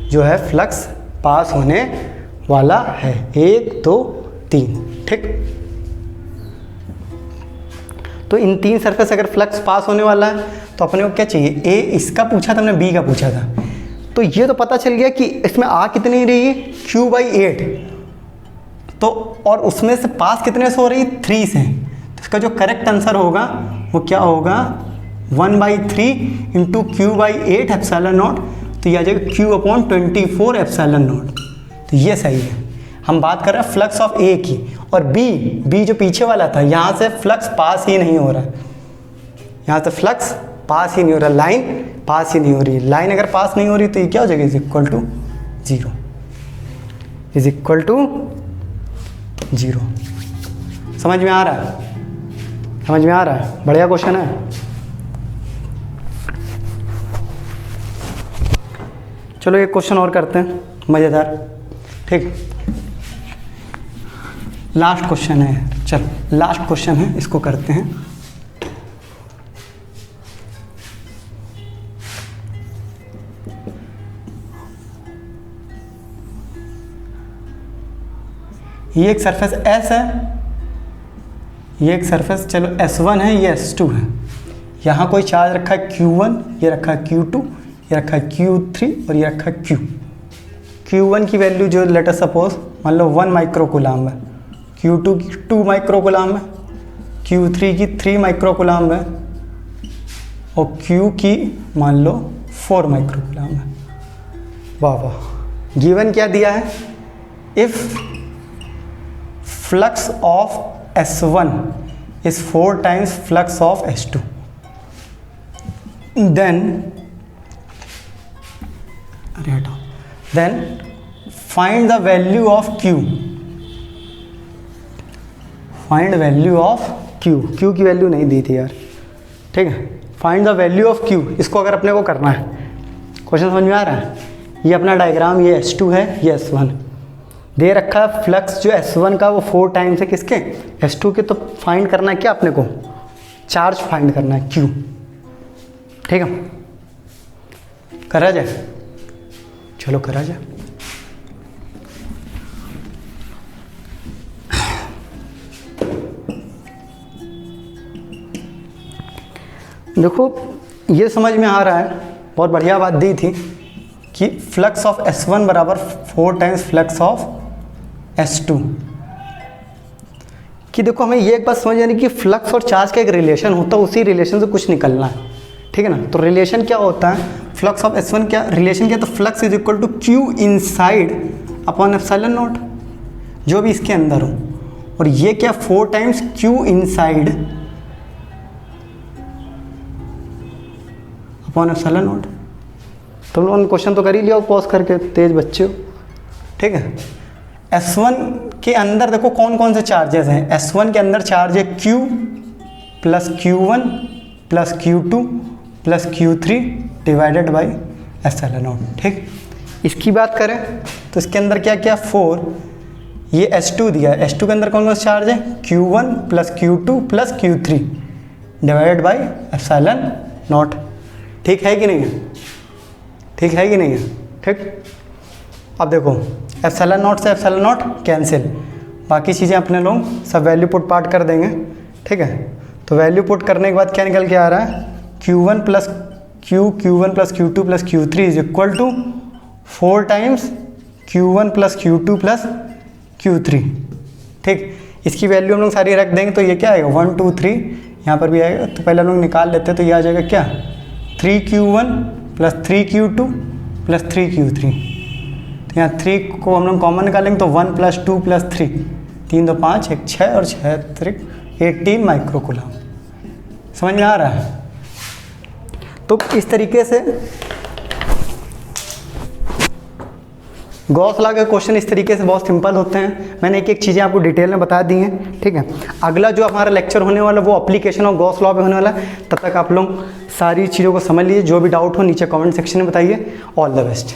जो है फ्लक्स पास होने वाला है, 1 2 3, ठीक। तो इन 3 सरफेस अगर फ्लक्स पास होने वाला है तो अपने को क्या चाहिए, ए इसका पूछा था हमने, बी का पूछा था, तो ये तो पता चल गया कि इसमें आ कितनी रही है, क्यू बाई 8, तो और उसमें से पास कितने से हो रही है, 3 से। तो इसका जो करेक्ट आंसर होगा वो क्या होगा, 1/3 into Q by 8 epsilon not, तो यह आ जाएगा क्यू अपॉन 24 एप्सिलॉन नॉट। तो ये सही है। हम बात कर रहे हैं फ्लक्स ऑफ ए की, और बी जो पीछे वाला था, यहाँ से फ्लक्स पास ही नहीं हो रहा है, यहाँ से फ्लक्स पास ही नहीं हो रहा, लाइन पास ही नहीं हो रही। लाइन अगर पास नहीं हो रही तो ये क्या हो जाएगा, is equal to 0, is equal to 0। समझ में आ रहा है, समझ में आ रहा है, बढ़िया क्वेश्चन है। चलो एक क्वेश्चन और करते हैं मज़ेदार, ठीक। लास्ट क्वेश्चन है, चलो लास्ट क्वेश्चन है, इसको करते हैं। ये एक सरफेस S है, ये एक सरफेस चलो S1 है, ये S2 है। यहाँ कोई चार्ज रखा है Q1, ये रखा है Q2, ये रखा है Q3 और ये रखा है Q। Q1 की वैल्यू जो लेट अस सपोज मान लो 1 माइक्रोकूलम्ब है, Q2 की 2 माइक्रोकूलम्ब है, Q3 की 3 माइक्रोकूलम्ब है और Q की मान लो 4 माइक्रोकूलम्ब है। वाह वाह। गिवन क्या दिया है? If flux of S1 is 4 times flux of S2, then find the value of Q. Find value of Q. Q की वैल्यू नहीं दी थी यार, ठीक है। Find the value of Q, इसको अगर अपने को करना है, क्वेश्चन समझ में आ रहा है? ये अपना डायग्राम, ये S2 है, ये S1 दे रखा है। फ्लक्स जो S1 का वो 4 टाइम्स है किसके? S2 के। तो फाइंड करना है क्या अपने को? चार्ज फाइंड करना है Q, ठीक है। करा जाए, चलो करा जाए। देखो ये समझ में आ रहा है, बहुत बढ़िया बात दी थी कि फ्लक्स ऑफ S1 बराबर 4 टाइम्स फ्लक्स ऑफ S2। कि देखो हमें ये एक बात समझ आनी कि फ्लक्स और चार्ज का एक रिलेशन होता है, उसी रिलेशन से कुछ निकलना है, ठीक है ना। तो रिलेशन क्या होता है? फ्लक्स ऑफ S1 क्या रिलेशन क्या? तो flux is equal to Q inside upon epsilon not, जो भी इसके अंदर हो। और ये क्या? 4 times Q inside upon epsilon not. तुम लोगों ने क्वेश्चन तो कर ही लिया, पॉज करके, तेज बच्चे हो, ठीक है। S1 के अंदर देखो कौन कौन से चार्जेस हैं। S1 के अंदर चार्ज है Q plus Q1 plus Q2 plus Q3 divided by epsilon not, ठीक। इसकी बात करें तो इसके अंदर क्या क्या? 4। ये S2 दिया है, S2 के अंदर कौन कौन सा चार्ज है? Q1 plus Q2 plus Q3 divided by epsilon not, ठीक है कि नहीं है? ठीक है कि नहीं है? ठीक। अब देखो एप्सिलॉन नॉट से एप्सिलॉन नॉट कैंसिल, बाकी चीज़ें अपने लोग सब वैल्यू पुट पार्ट कर देंगे, ठीक है। तो वैल्यू पुट करने के बाद क्या निकल के आ रहा है? Q1 plus Q1 plus Q2 plus Q3 is equal to 4 times Q1 plus Q2 plus Q3, ठीक। इसकी वैल्यू हम लोग सारी रख देंगे तो ये क्या आएगा? 1 2 3 यहाँ पर भी आएगा। तो पहले हम लोग निकाल लेते हैं, तो ये आ जाएगा क्या? 3Q1 plus 3Q2 plus 3Q3। तो यहाँ 3 को हम लोग कॉमन निकालेंगे तो 1 प्लस 2 प्लस 3, 3 2 5 1 6 और 6 3 18 माइक्रोकूलम। समझ में आ रहा है? तो इस तरीके से गॉस लॉ के क्वेश्चन इस तरीके से बहुत सिंपल होते हैं। मैंने एक एक चीज़ें आपको डिटेल में बता दी हैं, ठीक है। अगला जो हमारा लेक्चर होने वाला वो एप्लीकेशन ऑफ गॉस लॉ पे होने वाला है। तब तक आप लोग सारी चीज़ों को समझ लीजिए। जो भी डाउट हो नीचे कमेंट सेक्शन में बताइए। All the best.